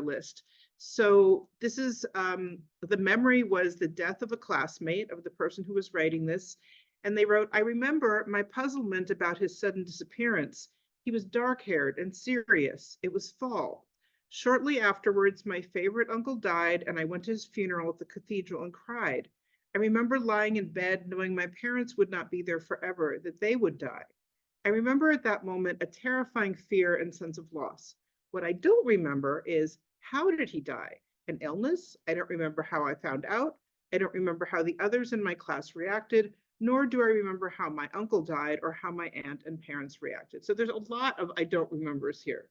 list. So this is, the memory was the death of a classmate of the person who was writing this. And they wrote, I remember my puzzlement about his sudden disappearance. He was dark-haired and serious. It was fall. Shortly afterwards, my favorite uncle died, and I went to his funeral at the cathedral and cried. I remember lying in bed knowing my parents would not be there forever, that they would die. I remember at that moment a terrifying fear and sense of loss. What I don't remember is, how did he die? An illness? I don't remember how I found out. I don't remember how the others in my class reacted, nor do I remember how my uncle died or how my aunt and parents reacted. So there's a lot of I don't remembers here.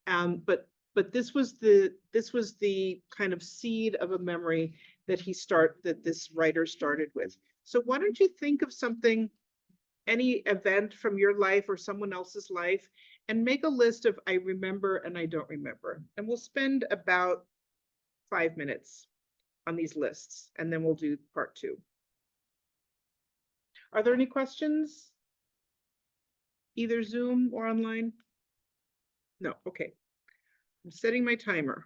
But this was the kind of seed of a memory that this writer started with. So why don't you think of something, any event from your life or someone else's life, and make a list of I remember and I don't remember. And we'll spend about 5 minutes on these lists, and then we'll do part 2. Are there any questions? Either Zoom or online? No, okay. I'm setting my timer.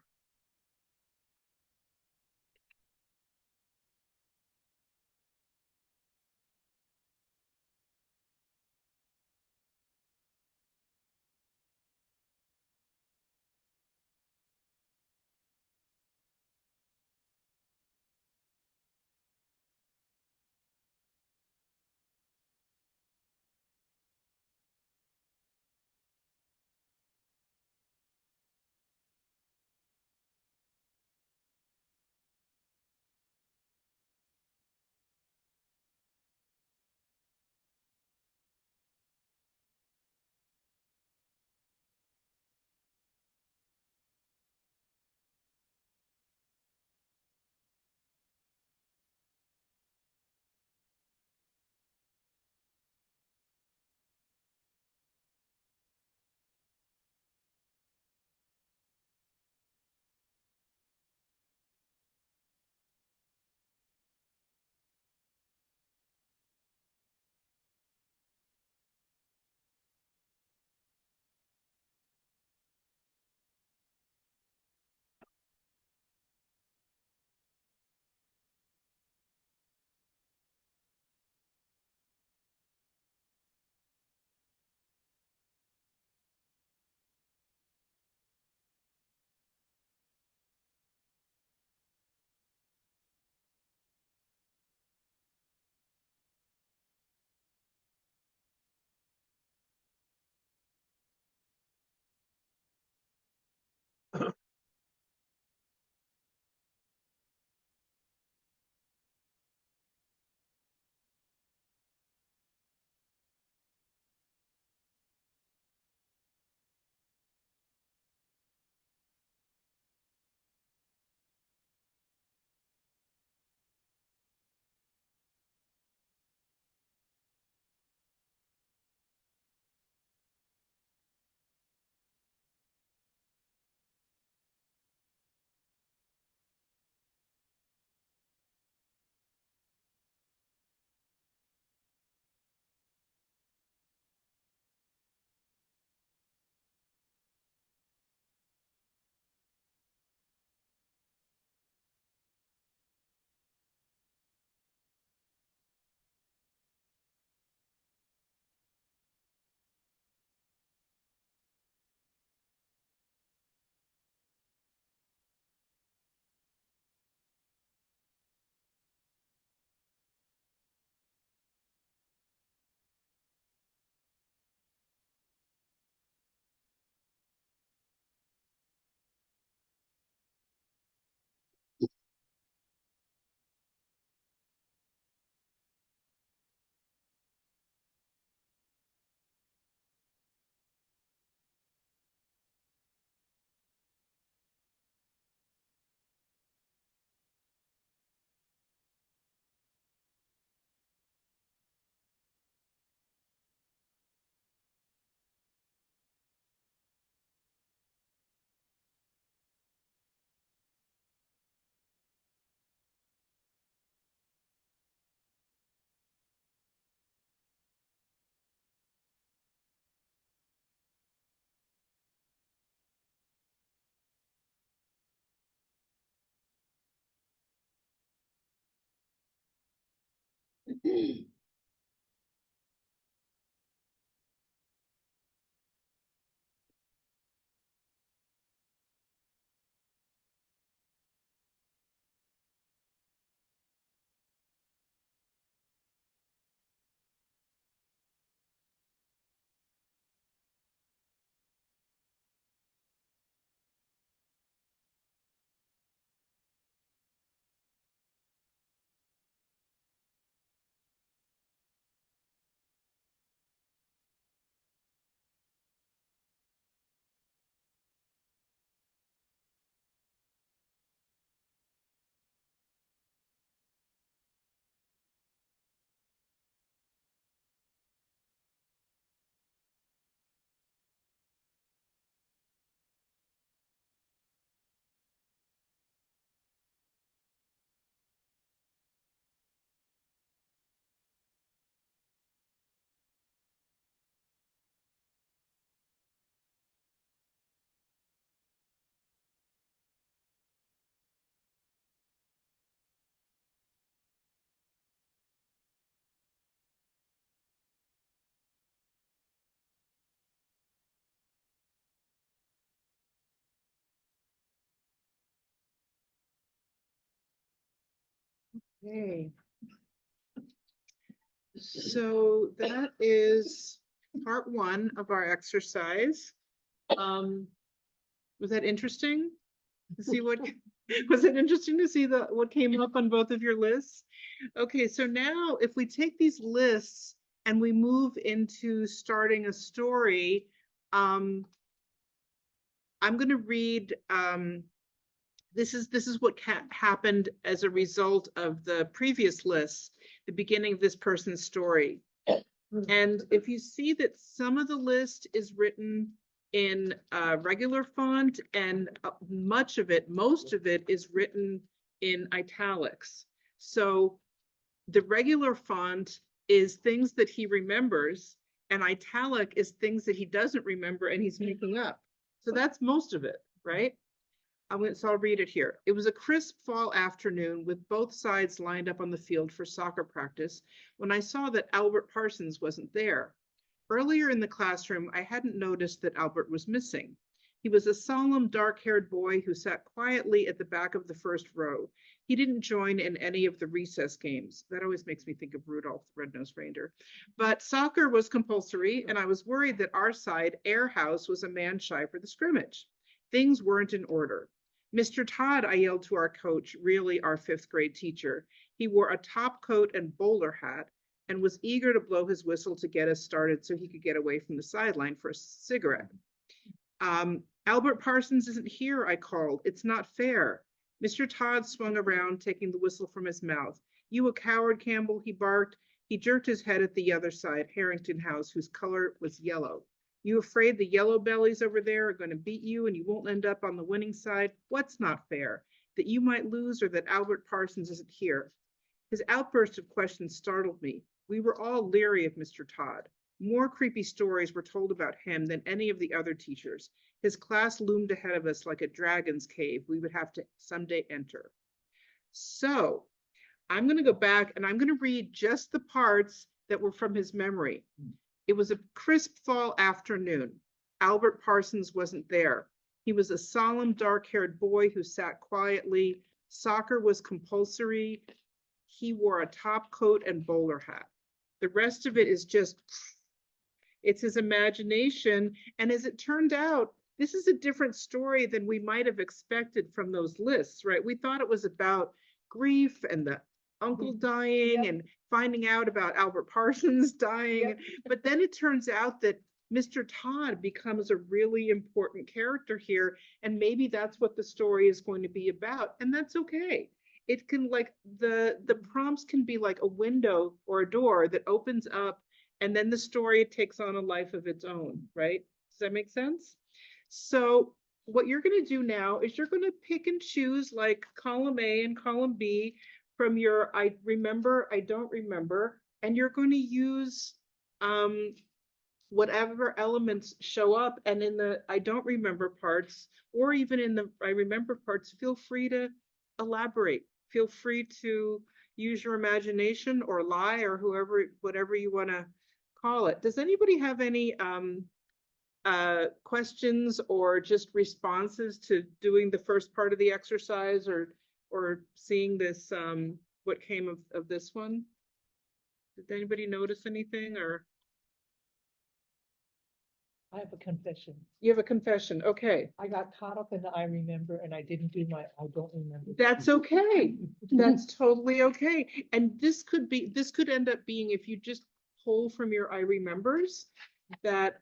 Okay. So that is part one of our exercise. Was that interesting to see what, was it interesting to see what came up on both of your lists? Okay, so now if we take these lists and we move into starting a story, I'm going to read, this is what happened as a result of the previous lists, the beginning of this person's story. And if you see that some of the list is written in regular font and most of it is written in italics. So the regular font is things that he remembers, and italic is things that he doesn't remember and he's making up. So that's most of it, right? So I'll read it here. It was a crisp fall afternoon with both sides lined up on the field for soccer practice when I saw that Albert Parsons wasn't there. Earlier in the classroom, I hadn't noticed that Albert was missing. He was a solemn, dark-haired boy who sat quietly at the back of the first row. He didn't join in any of the recess games. That always makes me think of Rudolph the Red-Nosed Reindeer. But soccer was compulsory, and I was worried that our side, Air House, was a man shy for the scrimmage. Things weren't in order. Mr. Todd, I yelled to our coach, really our fifth grade teacher. He wore a top coat and bowler hat and was eager to blow his whistle to get us started so he could get away from the sideline for a cigarette. Albert Parsons isn't here, I called. It's not fair. Mr. Todd swung around, taking the whistle from his mouth. You a coward, Campbell, he barked. He jerked his head at the other side, Harrington House, whose color was yellow. You afraid the yellow bellies over there are going to beat you and you won't end up on the winning side? What's not fair? That you might lose or that Albert Parsons isn't here? His outburst of questions startled me. We were all leery of Mr. Todd. More creepy stories were told about him than any of the other teachers. His class loomed ahead of us like a dragon's cave we would have to someday enter. So I'm going to go back and I'm going to read just the parts that were from his memory. It was a crisp fall afternoon. Albert Parsons wasn't there. He was a solemn, dark-haired boy who sat quietly. Soccer was compulsory. He wore a top coat and bowler hat. The rest of it is just, it's his imagination. And as it turned out, this is a different story than we might have expected from those lists, right? We thought it was about grief and the uncle dying and finding out about Albert Parsons dying. But then it turns out that Mr. Todd becomes a really important character here. And maybe that's what the story is going to be about. And that's okay. It can, like, the prompts can be like a window or a door that opens up, and then the story takes on a life of its own, right? Does that make sense? So what you're going to do now is you're going to pick and choose, like, column A and column B from your I remember, I don't remember, and you're going to use whatever elements show up. And in the I don't remember parts, or even in the I remember parts, feel free to elaborate. Feel free to use your imagination or lie or whatever you want to call it. Does anybody have any questions or just responses to doing the first part of the exercise or seeing this what came of this one? Did anybody notice anything or? I have a confession. You have a confession, okay. I got caught up in the I remember and I didn't do my I don't remember. That's okay. That's totally okay. And this could end up being, if you just pull from your I remembers, that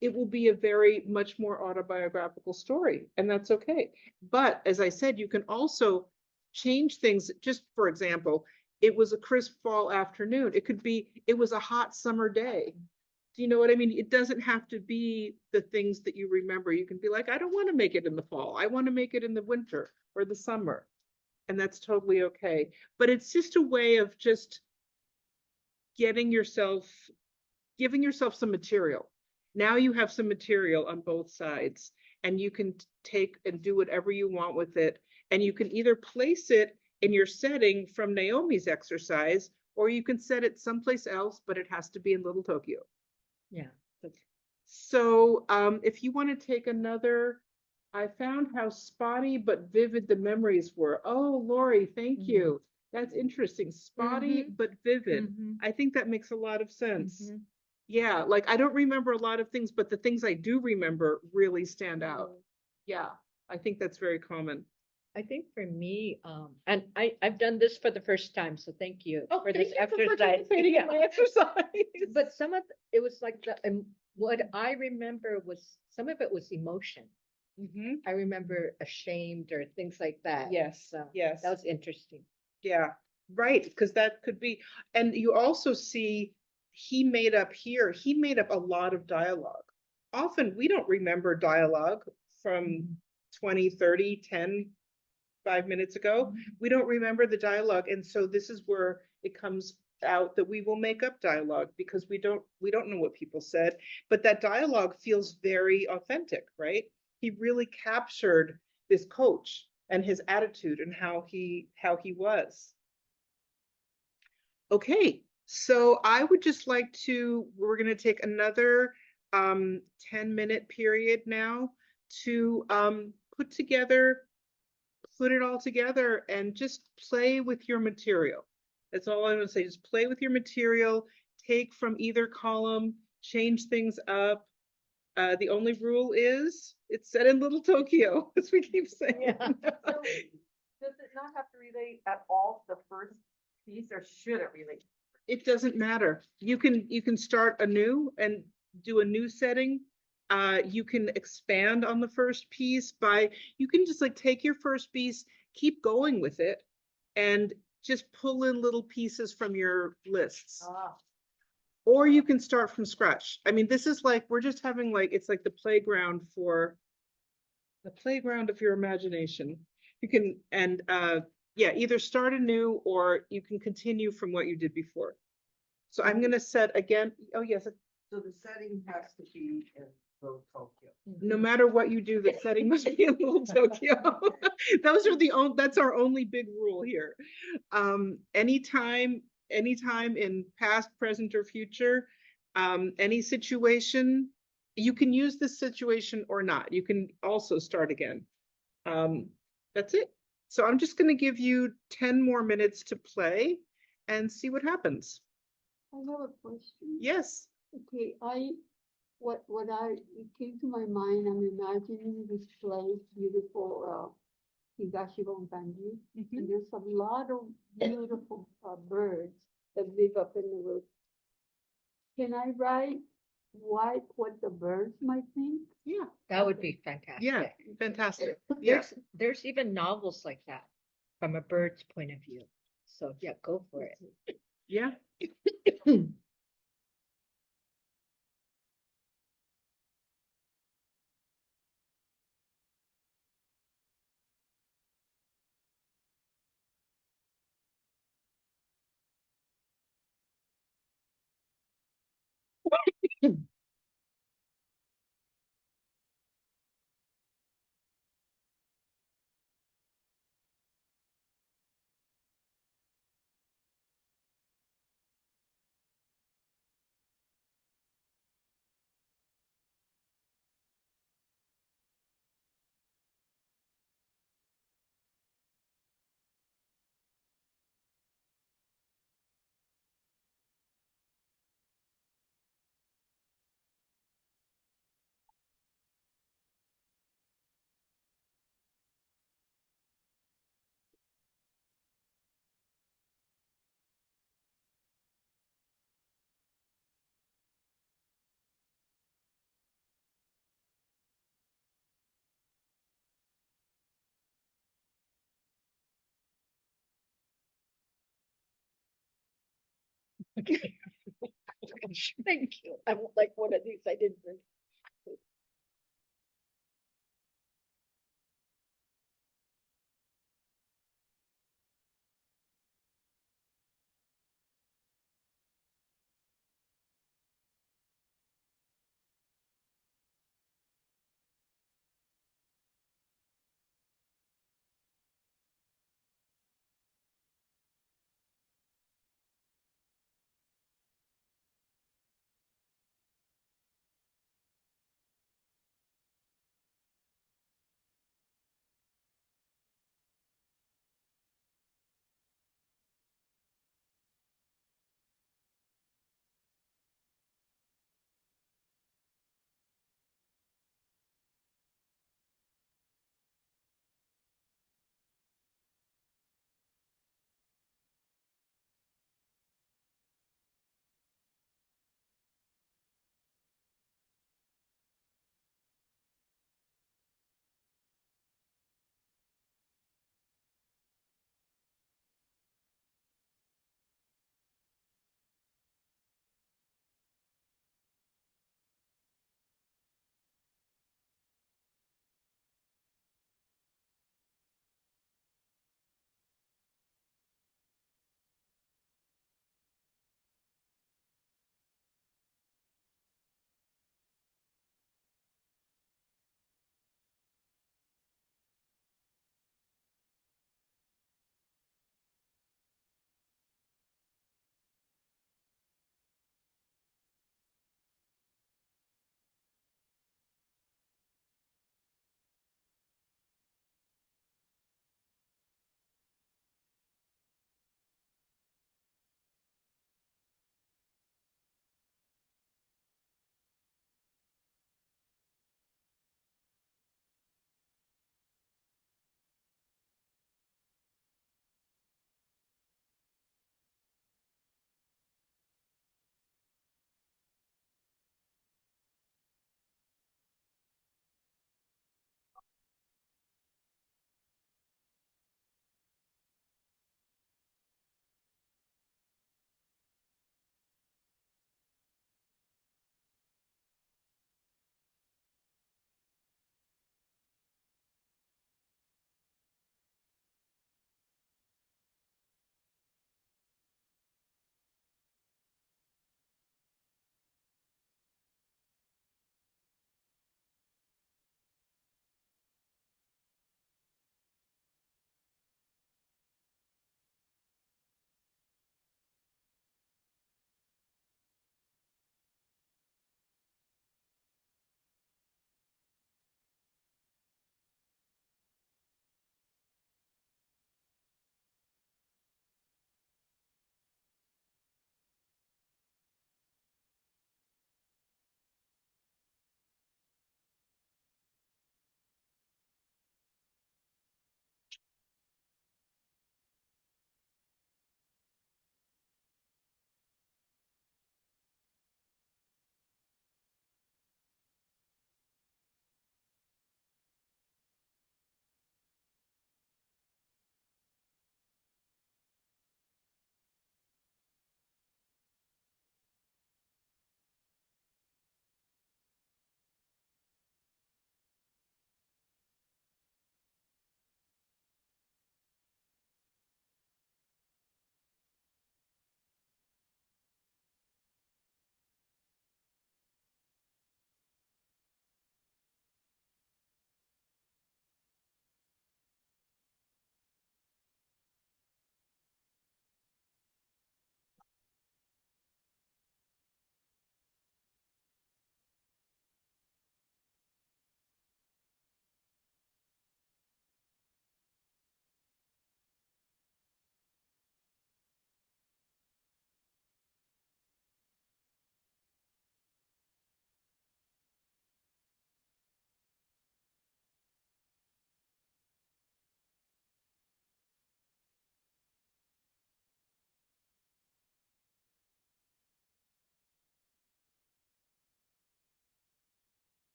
it will be a very much more autobiographical story, and that's okay. But as I said, you can also change things. Just for example, it was a crisp fall afternoon. It could be, it was a hot summer day. Do you know what I mean? It doesn't have to be the things that you remember. You can be like, I don't want to make it in the fall. I want to make it in the winter or the summer. And that's totally okay. But it's just a way of just giving yourself some material. Now you have some material on both sides, and you can take and do whatever you want with it. And you can either place it in your setting from Naomi's exercise, or you can set it someplace else, but it has to be in Little Tokyo. Yeah. So if you want to take another, I found how spotty but vivid the memories were. Oh, Lori, thank you. That's interesting. Spotty but vivid. I think that makes a lot of sense. Yeah, like I don't remember a lot of things, but the things I do remember really stand out. Yeah, I think that's very common. I think for me, and I've done this for the first time, so thank you Oh, for this thank you for exercise. participating in my exercise. But it was like what I remember was, some of it was emotion. I remember ashamed or things like that. Yes, So yes. that was interesting. Yeah, right, because that could be, and you also see he made up a lot of dialogue. Often we don't remember dialogue from 20, 30, 10, 5 minutes ago. We don't remember the dialogue. And so this is where it comes out that we will make up dialogue because we don't know what people said, but that dialogue feels very authentic, right? He really captured this coach and his attitude and how he was. Okay, so I would just like we're going to take another 10-minute period now to put it all together and just play with your material. That's all I'm going to say. Just play with your material, take from either column, change things up. The only rule is it's set in Little Tokyo, as we keep saying. Yeah. So, does it not have to relate at all to the first piece, or should it relate? It doesn't matter. You can start anew and do a new setting. You can expand on the first piece you can just like take your first piece, keep going with it, and just pull in little pieces from your lists. Or you can start from scratch. I mean, this is like, we're just having it's like the playground of your imagination. You can, and yeah, either start anew or you can continue from what you did before. So I'm going to set again. Oh, yes. So the setting has to be in Little Tokyo. No matter what you do, the setting must be in Little Tokyo. That's our only big rule here. Anytime in past, present, or future, any situation, you can use this situation or not. You can also start again. That's it. So I'm just going to give you 10 more minutes to play and see what happens. I have a question. Yes. Okay, it came to my mind, I'm imagining this place, beautiful, Higashigonkanji, and there's a lot of beautiful birds that live up in the roof. Can I write what the birds might think? Yeah. That would be fantastic. Yeah, fantastic. Yeah. There's even novels like that from a bird's point of view. So yeah, go for it. Yeah. Thank you. I won't like one of these I didn't bring.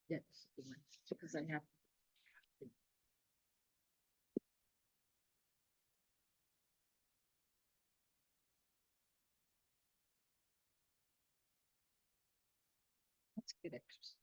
Yes, because I have. That's good exercise.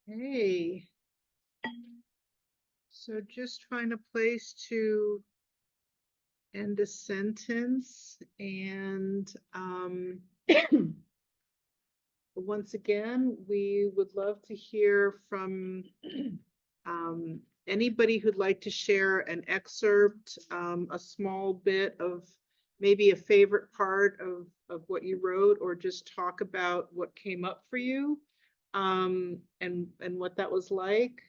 Hey. So just find a place to end a sentence and once again, we would love to hear from anybody who'd like to share an excerpt, a small bit of maybe a favorite part of what you wrote, or just talk about what came up for you and what that was like.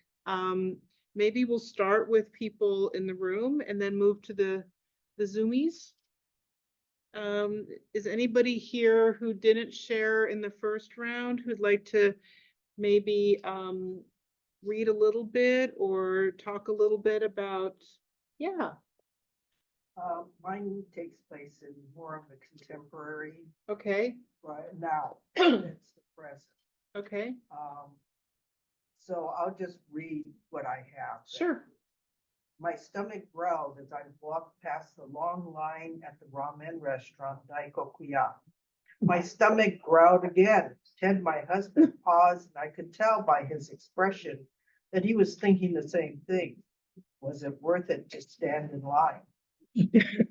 Maybe we'll start with people in the room and then move to the Zoomies. Is anybody here who didn't share in the first round who'd like to maybe read a little bit or talk a little bit about, yeah. Mine takes place in more of a contemporary, Okay, right now. It's the present. okay, So I'll just read what I have. sure. My stomach growled as I walked past the long line at the ramen restaurant Daikokuya. My stomach growled again. Ted, my husband, paused, and I could tell by his expression that he was thinking the same thing. Was it worth it to stand in line?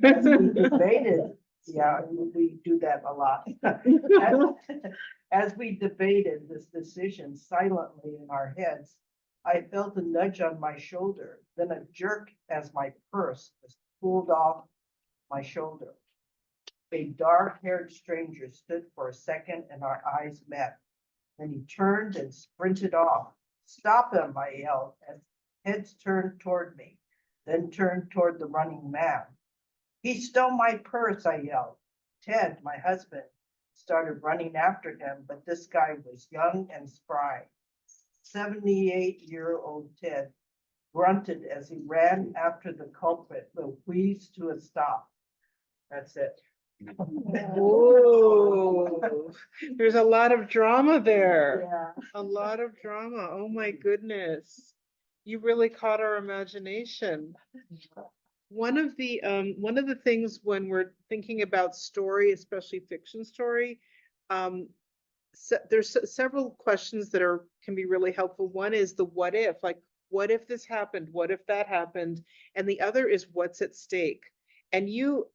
As we debated, yeah, we do that a lot. As we debated this decision silently in our heads, I felt a nudge on my shoulder, then a jerk as my purse was pulled off my shoulder. A dark-haired stranger stood for a second and our eyes met. Then he turned and sprinted off. Stop him, I yelled as heads turned toward me, then turned toward the running man. He stole my purse, I yelled. Ted, my husband, started running after him, but this guy was young and spry. 78-year-old Ted grunted as he ran after the culprit, but wheezed to a stop. That's it. Whoa, there's a lot of drama there. Yeah. A lot of drama. Oh my goodness. You really caught our imagination. One of the things when we're thinking about story, especially fiction story, there's several questions that can be really helpful. One is the what if, like, what if this happened? What if that happened? And the other is what's at stake. And you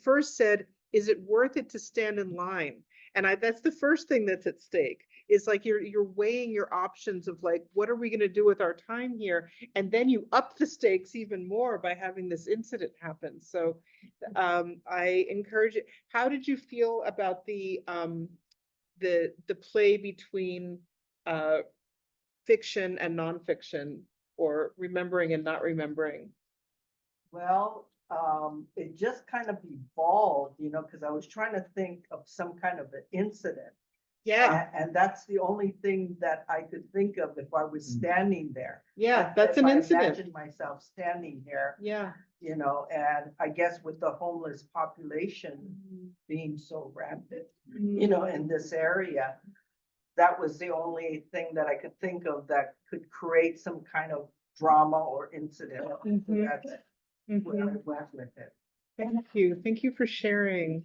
first said, is it worth it to stand in line? And that's the first thing that's at stake, is like you're weighing your options of like, what are we going to do with our time here? And then you up the stakes even more by having this incident happen. So I encourage it. How did you feel about the play between fiction and nonfiction, or remembering and not remembering? Well, it just kind of evolved, you know, because I was trying to think of some kind of an incident. Yeah. And that's the only thing that I could think of if I was standing there. Yeah, that's If an I incident. Imagine myself standing there. Yeah. You know, and I guess with the homeless population being so rampant, you know, in this area, that was the only thing that I could think of that could create some kind of drama or incident. So that's where I went with it. Thank you. Thank you for sharing.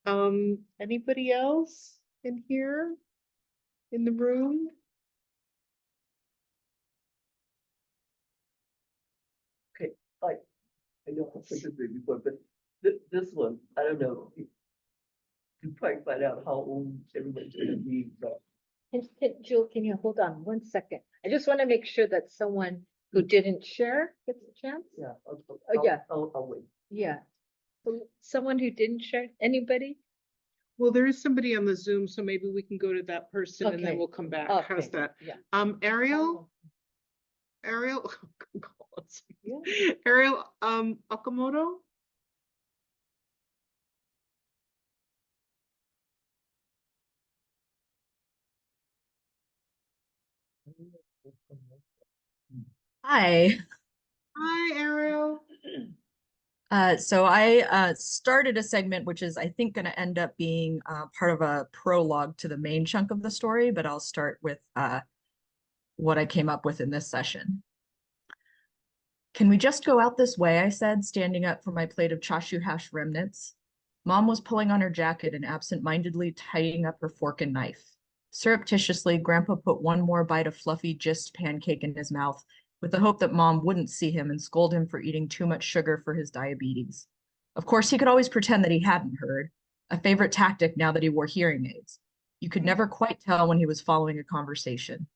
Anybody else in here in the room? Okay, I know I've said this before, but this one, I don't know. You probably find out how old everybody's gonna be, but Jill, can you hold on 1 second? I just want to make sure that someone who didn't share gets a chance. yeah. Yeah. I'll wait. Yeah. Someone who didn't share, anybody? Well, there is somebody on the Zoom, so maybe we can go to that person and then Okay. we'll come back. Okay, How's that? yeah. Ariel? Ariel? Yeah. Ariel, Okamoto? Hi. Hi, Ariel. So I started a segment which is, I think, going to end up being part of a prologue to the main chunk of the story, but I'll start with what I came up with in this session. Can we just go out this way? I said, standing up from my plate of chashu hash remnants. Mom was pulling on her jacket and absent-mindedly tidying up her fork and knife. Surreptitiously, Grandpa put one more bite of fluffy gist pancake in his mouth, with the hope that Mom wouldn't see him and scold him for eating too much sugar for his diabetes. Of course, he could always pretend that he hadn't heard, a favorite tactic now that he wore hearing aids. You could never quite tell when he was following a conversation.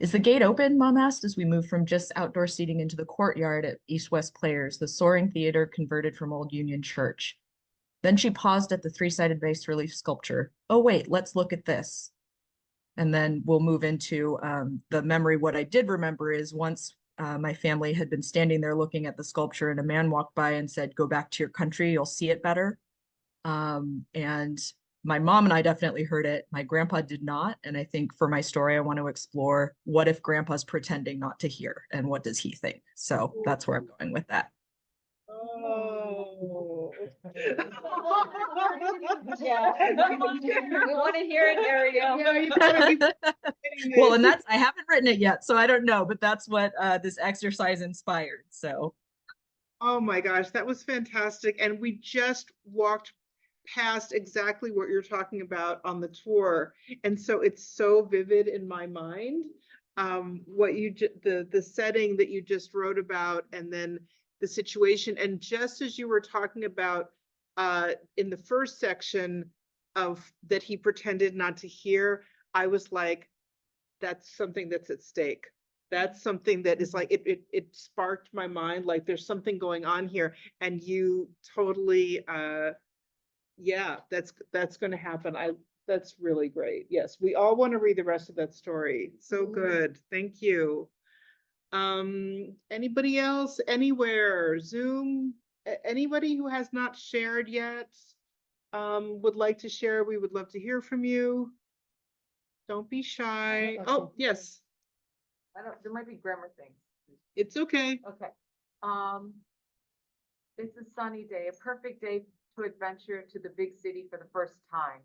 Is the gate open? Mom asked as we moved from just outdoor seating into the courtyard at East-West Players, the soaring theater converted from Old Union Church. Then she paused at the three-sided bas relief sculpture. Oh, wait, let's look at this. And then we'll move into the memory. What I did remember is once my family had been standing there looking at the sculpture and a man walked by and said, go back to your country, you'll see it better. And my mom and I definitely heard it. My grandpa did not. And I think for my story, I want to explore what if grandpa's pretending not to hear and what does he think? So that's where I'm going with that. Oh. Yeah. We want to hear it, Ariel. Yeah, you gotta keep Well, and that's, I haven't written it yet, so I don't know, but that's what this exercise inspired. So. Oh my gosh, that was fantastic. And we just walked past exactly what you're talking about on the tour. And so it's so vivid in my mind. What the setting that you just wrote about, and then the situation. And just as you were talking about in the first section of that he pretended not to hear, I was like, that's something that's at stake. That's something that is like, it sparked my mind, like there's something going on here. And you totally, yeah, that's going to happen. That's really great. Yes, we all want to read the rest of that story. So good. Thank you. Anybody else, anywhere, Zoom, anybody who has not shared yet, would like to share? We would love to hear from you. Don't be shy. Oh, yes. There might be grammar things. It's okay. Okay. It's a sunny day, a perfect day to adventure to the big city for the first time.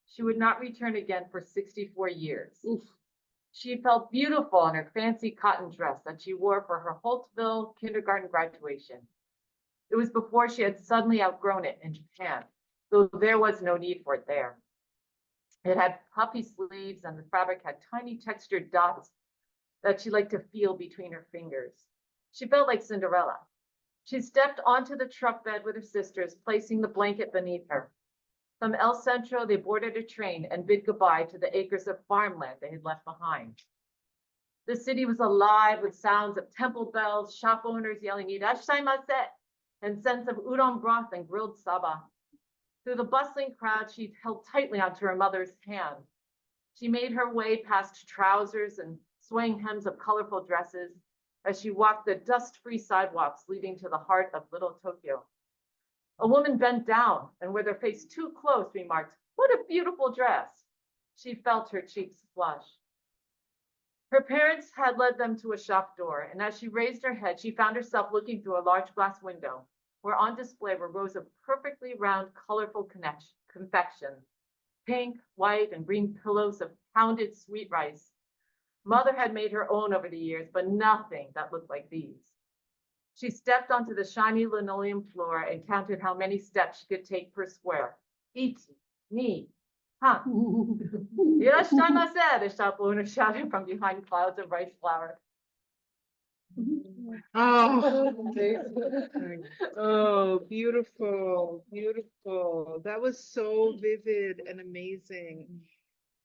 She would not return again for 64 years. Oof. She felt beautiful in her fancy cotton dress that she wore for her Holtville kindergarten graduation. It was before she had suddenly outgrown it in Japan, though there was no need for it there. It had puffy sleeves and the fabric had tiny textured dots that she liked to feel between her fingers. She felt like Cinderella. She stepped onto the truck bed with her sisters, placing the blanket beneath her. From El Centro, they boarded a train and bid goodbye to the acres of farmland they had left behind. The city was alive with sounds of temple bells, shop owners yelling "Irashaimase," and scents of udon broth and grilled saba. Through the bustling crowd, she held tightly onto her mother's hand. She made her way past trousers and swaying hems of colorful dresses as she walked the dust-free sidewalks leading to the heart of Little Tokyo. A woman bent down and with her face too close remarked, "What a beautiful dress." She felt her cheeks flush. Her parents had led them to a shop door, and as she raised her head, she found herself looking through a large glass window, where on display were rows of perfectly round, colorful confections, pink, white, and green pillows of pounded sweet rice. Mother had made her own over the years, but nothing that looked like these. She stepped onto the shiny linoleum floor and counted how many steps she could take per square. Ichi, ni, han. "Irashaimase," the shop owner shouted from behind clouds of rice flour. Oh, oh, beautiful, beautiful. That was so vivid and amazing.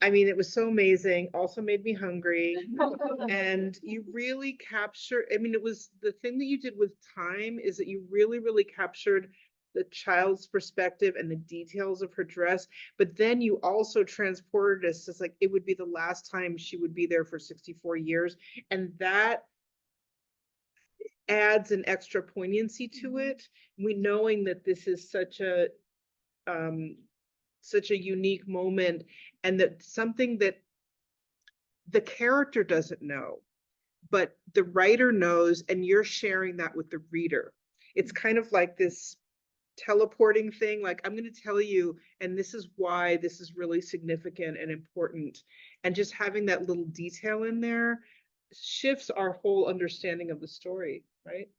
I mean, it was so amazing, also made me hungry. And you really captured, I mean, it was the thing that you did with time is that you really, really captured the child's perspective and the details of her dress. But then you also transported us as like, it would be the last time she would be there for 64 years. And that adds an extra poignancy to it. We knowing that this is such a unique moment and that something that the character doesn't know, but the writer knows, and you're sharing that with the reader. It's kind of like this teleporting thing, like I'm going to tell you, and this is why this is really significant and important. And just having that little detail in there shifts our whole understanding of the story, right?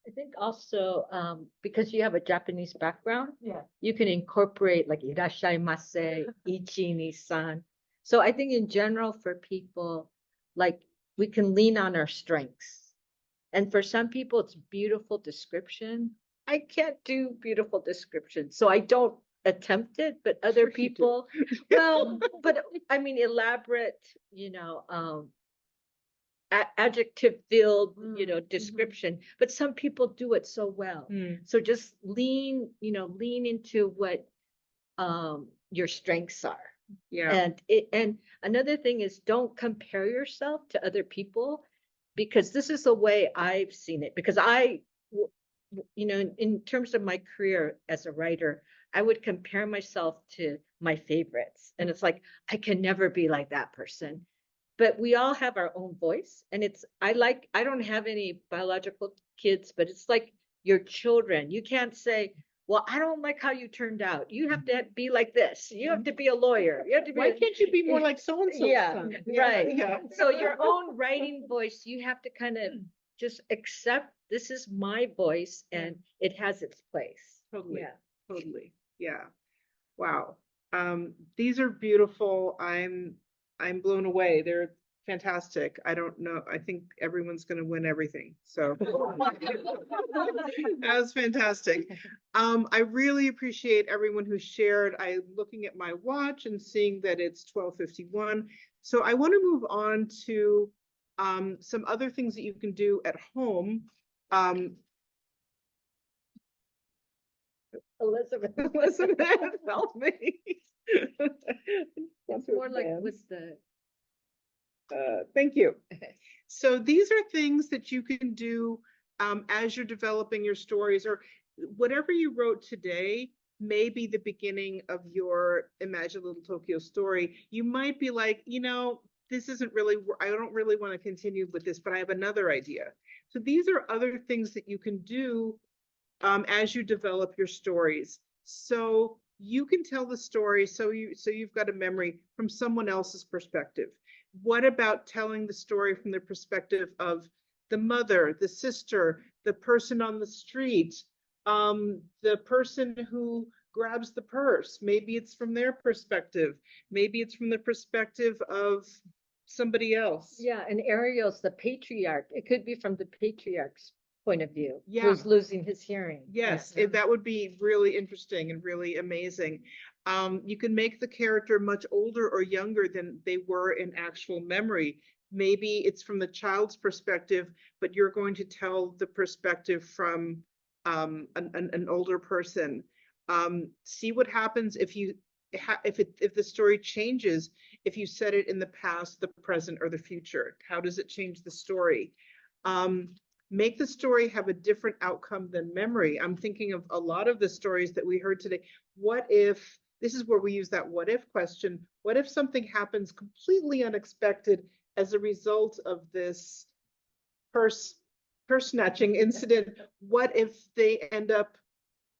I think also because you have a Japanese background, Yeah. you can incorporate like "irashaimase," "ichi ni san." So I think in general for people, like we can lean on our strengths. And for some people, it's beautiful description. I can't do beautiful description, so I don't attempt it. But other people, well, but I mean elaborate, adjective filled, description, but some people do it so well. So just lean into what your strengths are. Yeah. And another thing is don't compare yourself to other people, because this is the way I've seen it, because in terms of my career as a writer, I would compare myself to my favorites, and it's like I can never be like that person. But we all have our own voice, and I don't have any biological kids, but it's like your children. You can't say, "Well, I don't like how you turned out. You have to be like this. You have to be a lawyer. You have to be." Why can't you be more like so-and-so? Yeah, right. Yeah. So your own writing voice, you have to kind of just accept this is my voice and it has its place. Totally. Yeah. Totally. Yeah. Wow. These are beautiful. I'm blown away. They're fantastic. I don't know. I think everyone's going to win everything. So that was fantastic. I really appreciate everyone who shared. I'm looking at my watch and seeing that it's 12:51. So I want to move on to some other things that you can do at home. Elizabeth, help me. It's more like with the. Thank you. So these are things that you can do as you're developing your stories, or whatever you wrote today may be the beginning of your Imagine Little Tokyo story. You might be like, this isn't really, I don't really want to continue with this, but I have another idea. So these are other things that you can do as you develop your stories. So you can tell the story, so you've got a memory from someone else's perspective. What about telling the story from the perspective of the mother, the sister, the person on the street, the person who grabs the purse? Maybe it's from their perspective. Maybe it's from the perspective of somebody else. Yeah, and Ariel's the patriarch. It could be from the patriarch's point of view, Yeah. who's losing his hearing. Yes, Yeah. that would be really interesting and really amazing. You can make the character much older or younger than they were in actual memory. Maybe it's from the child's perspective, but you're going to tell the perspective from an older person. See what happens if you if the story changes, if you set it in the past, the present, or the future. How does it change the story? Make the story have a different outcome than memory. I'm thinking of a lot of the stories that we heard today. What if, this is where we use that what if question, what if something happens completely unexpected as a result of this purse snatching incident? What if they end up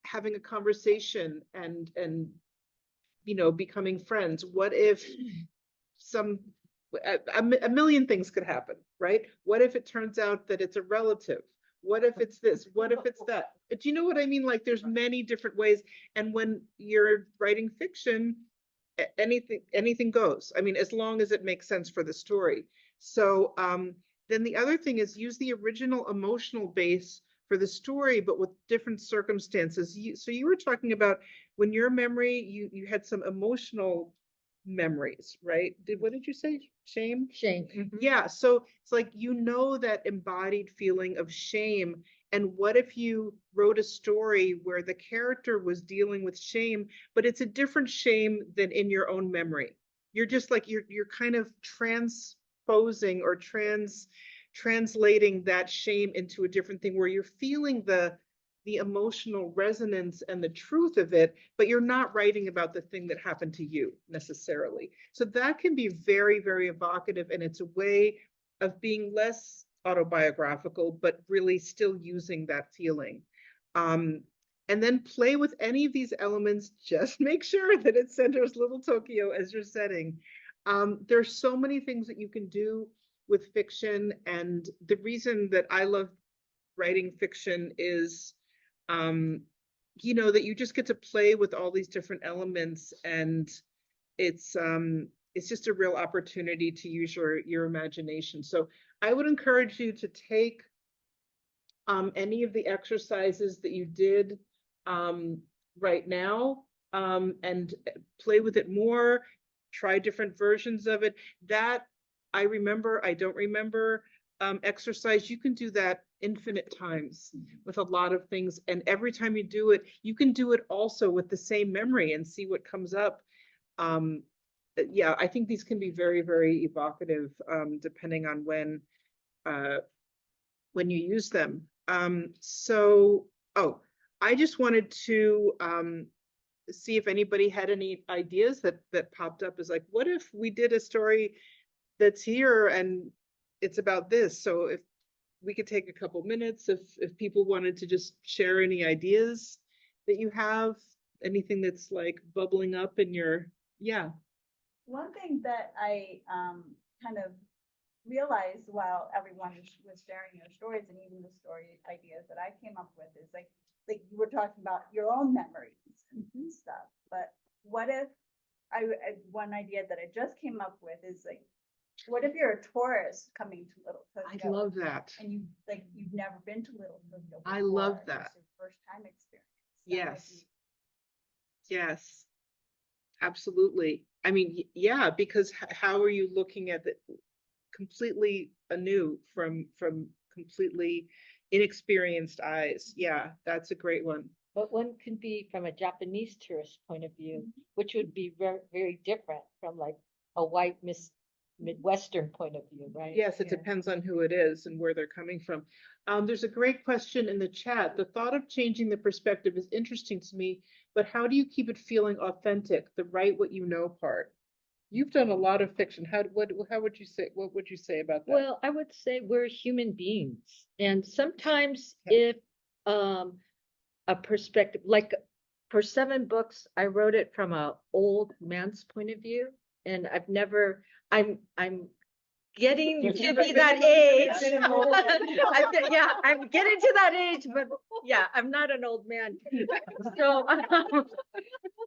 having a conversation and becoming friends? What if a million things could happen, right? What if it turns out that it's a relative? What if it's this? What if it's that? Do you know what I mean? Like, there's many different ways. And when you're writing fiction, anything goes. I mean, as long as it makes sense for the story. So then the other thing is use the original emotional base for the story, but with different circumstances. So you were talking about when your memory, you had some emotional memories, right? What did you say? Shame? Shame. Yeah, so it's like, that embodied feeling of shame. And what if you wrote a story where the character was dealing with shame, but it's a different shame than in your own memory? You're just like, you're kind of transposing or translating that shame into a different thing where you're feeling the emotional resonance and the truth of it, but you're not writing about the thing that happened to you necessarily. So that can be very, very evocative, and it's a way of being less autobiographical, but really still using that feeling. And then play with any of these elements. Just make sure that it centers Little Tokyo as your setting. There's so many things that you can do with fiction, and the reason that I love writing fiction is that you just get to play with all these different elements, and it's just a real opportunity to use your imagination. So I would encourage you to take any of the exercises that you did right now and play with it more, try different versions of it. That I remember, I don't remember exercise, you can do that infinite times with a lot of things. And every time you do it, you can do it also with the same memory and see what comes up. Yeah, I think these can be very, very evocative depending on when you use them. I just wanted to see if anybody had any ideas that popped up as like, what if we did a story that's here and it's about this? So if we could take a couple minutes, if people wanted to just share any ideas that you have, anything that's like bubbling up in your, yeah. One thing that I kind of realized while everyone was sharing their stories, and even the story ideas that I came up with, is like you were talking about your own memories and stuff. But what if one idea that I just came up with is like, what if you're a tourist coming to Little Tokyo? I love that. And you've never been to Little Tokyo before. I love that. It's your first time experience. Yes. Yes. Absolutely. I mean, yeah, because how are you looking at it completely anew from completely inexperienced eyes? Yeah, that's a great one. But one can be from a Japanese tourist point of view, which would be very, very different from like a white Midwestern point of view, right? Yes, it depends on who it is and where they're coming from. There's a great question in the chat. The thought of changing the perspective is interesting to me, but how do you keep it feeling authentic, the write what you know part? You've done a lot of fiction. How would you say, what would you say about that? Well, I would say we're human beings. And sometimes Yeah. if a perspective, like for 7 books, I wrote it from a old man's point of view. And I'm getting to be that age. I'm getting to that age, but yeah, I'm not an old man. So,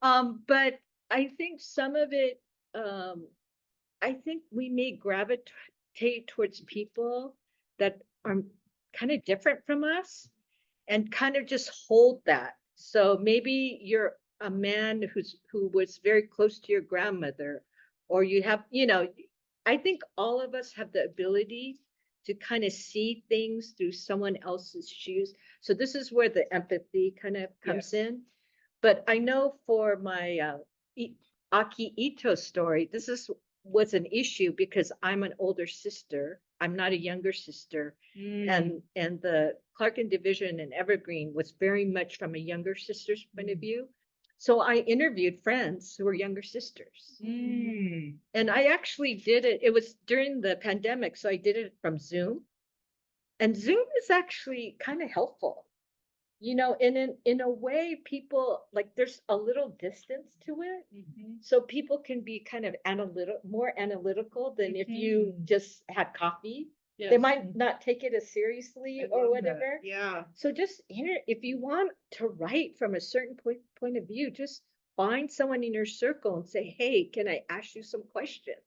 but I think some of it, I think we may gravitate towards people that are kind of different from us and kind of just hold that. So maybe you're a man who was very close to your grandmother, or you have, I think all of us have the ability to kind of see things through someone else's shoes. So this is where the empathy kind of comes in. But I know for my Aki Ito story, was an issue because I'm an older sister. I'm not a younger sister. And the Clarkin division in Evergreen was very much from a younger sister's point of view. So I interviewed friends who were younger sisters. And I actually did it. It was during the pandemic, so I did it from Zoom. And Zoom is actually kind of helpful. In a way, people like there's a little distance to it. So people can be kind of more analytical than if you just had coffee. They Yes. might not take it as seriously or whatever. Yeah. So just if you want to write from a certain point of view, just find someone in your circle and say, hey, can I ask you some questions?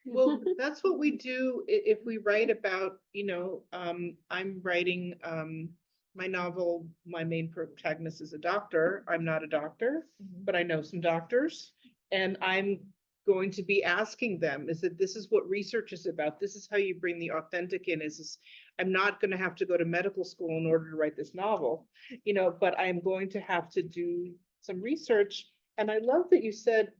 Well, that's what we do if we write about, I'm writing my novel, my main protagonist is a doctor. I'm not a doctor, but I know some doctors, and I'm going to be asking them, this is what research is about. This is how you bring the authentic in. I'm not going to have to go to medical school in order to write this novel, but I'm going to have to do some research. And I love that you said,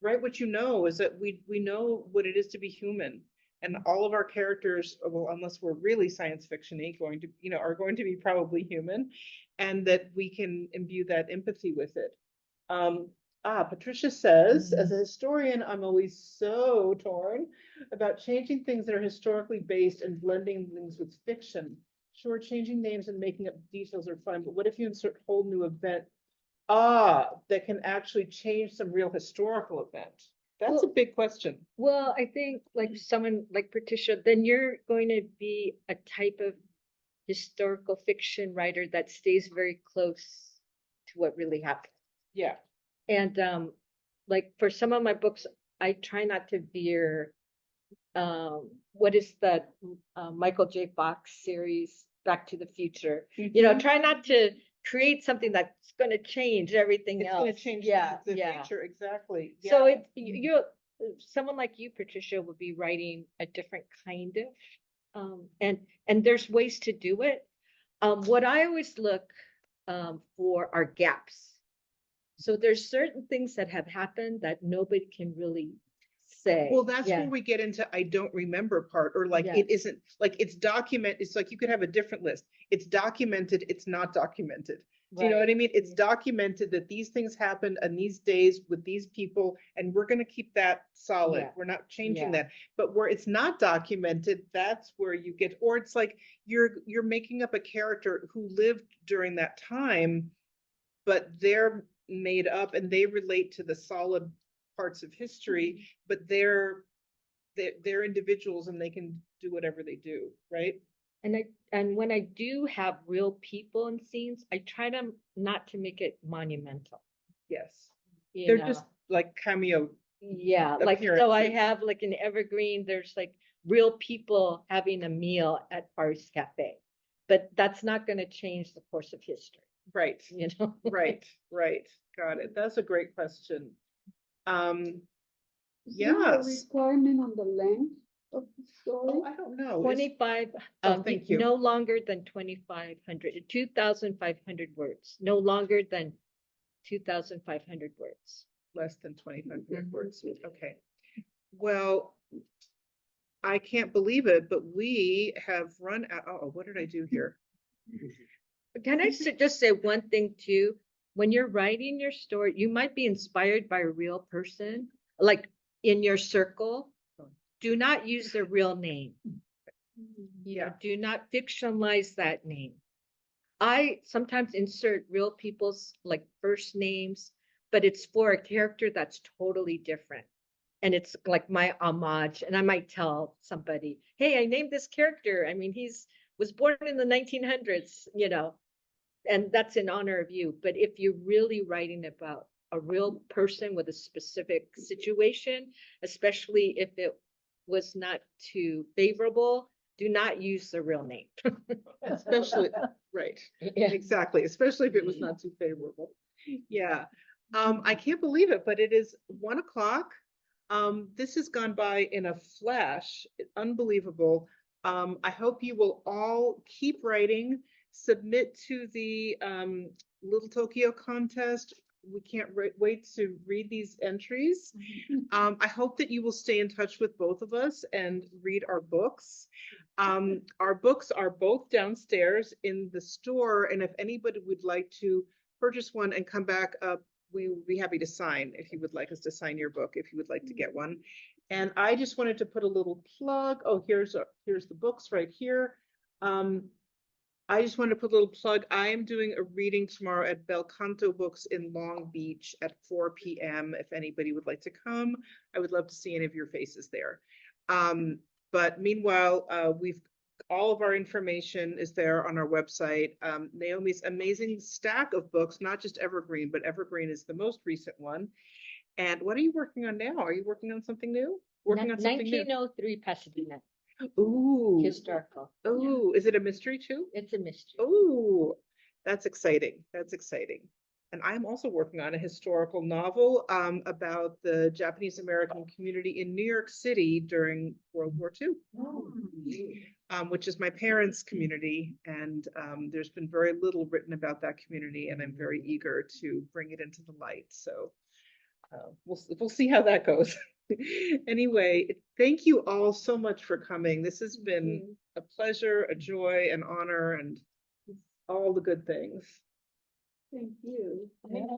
write what you know, is that we know what it is to be human. And all of our characters, well, unless we're really science fiction-y, are going to be probably human, and that we can imbue that empathy with it. Patricia says, as a historian, I'm always so torn about changing things that are historically based and blending things with fiction. Sure, changing names and making up details are fun, but what if you insert a whole new event that can actually change some real historical event? That's a big question. Well, I think like someone like Patricia, then you're going to be a type of historical fiction writer that stays very close to what really happened. Yeah. And like for some of my books, I try not to veer. What is the Michael J. Fox series, Back to the Future? Try not to create something that's going to change everything else. It's going to change the future, exactly. Yeah. So you're someone like you, Patricia, would be writing a different kind of, and there's ways to do it. What I always look for are gaps. So there's certain things that have happened that nobody can really say. Well, that's where we get into I don't remember part, or like it isn't like it's documented. It's like you could have a different list. It's documented, it's not documented. Do you know what I mean? It's documented that these things happened on these days with these people, and we're going to keep that solid. We're not changing that. But where it's not documented, that's where you get, or it's like you're making up a character who lived during that time, but they're made up and they relate to the solid parts of history, but they're individuals and they can do whatever they do, right? And when I do have real people in scenes, I try to not to make it monumental. Yes. They're just like cameo. Yeah, like so I have like in Evergreen, there's like real people having a meal at Far's Cafe, but that's not going to change the course of history. Right. Right. Got it. That's a great question. Is there a requirement on the length of the story? I don't know. 25. Thank you. No longer than 2,500, 2,500 words. No longer than 2,500 words. Less than 2,500 words. Okay. Well, I can't believe it, but we have run out. Oh, what did I do here? Can I just say one thing too? When you're writing your story, you might be inspired by a real person. like in your circle, do not use their real name. Yeah. Do not fictionalize that name. I sometimes insert real people's like first names, but it's for a character that's totally different. And it's like my homage. And I might tell somebody, hey, I named this character. I mean, was born in the 1900s, and that's in honor of you. But if you're really writing about a real person with a specific situation, especially if it was not too favorable, do not use the real name. Especially, right, exactly, especially if it was not too favorable. Yeah, I can't believe it, but it is 1 o'clock. This has gone by in a flash, unbelievable. I hope you will all keep writing, submit to the Little Tokyo contest. We can't wait to read these entries. I hope that you will stay in touch with both of us and read our books. Our books are both downstairs in the store, and if anybody would like to purchase one and come back up, we would be happy to sign if you would like us to sign your book, if you would like to get one. And I just wanted to put a little plug. Oh, here's the books right here. I just wanted to put a little plug. I am doing a reading tomorrow at Bel Canto Books in Long Beach at 4 p.m. If anybody would like to come, I would love to see any of your faces there. But meanwhile, all of our information is there on our website. Naomi's amazing stack of books, not just Evergreen, but Evergreen is the most recent one. And what are you working on now? Are you working on something new? Working on something new? 1903 Pasadena. Ooh. Historical. Ooh, is it a mystery too? It's a mystery. Ooh, that's exciting. That's exciting. And I'm also working on a historical novel about the Japanese American community in New York City during World War II, which is my parents' community. And there's been very little written about that community, and I'm very eager to bring it into the light. So we'll see how that goes. Anyway, thank you all so much for coming. This has been a pleasure, a joy, an honor, and all the good things. Thank you. Yeah.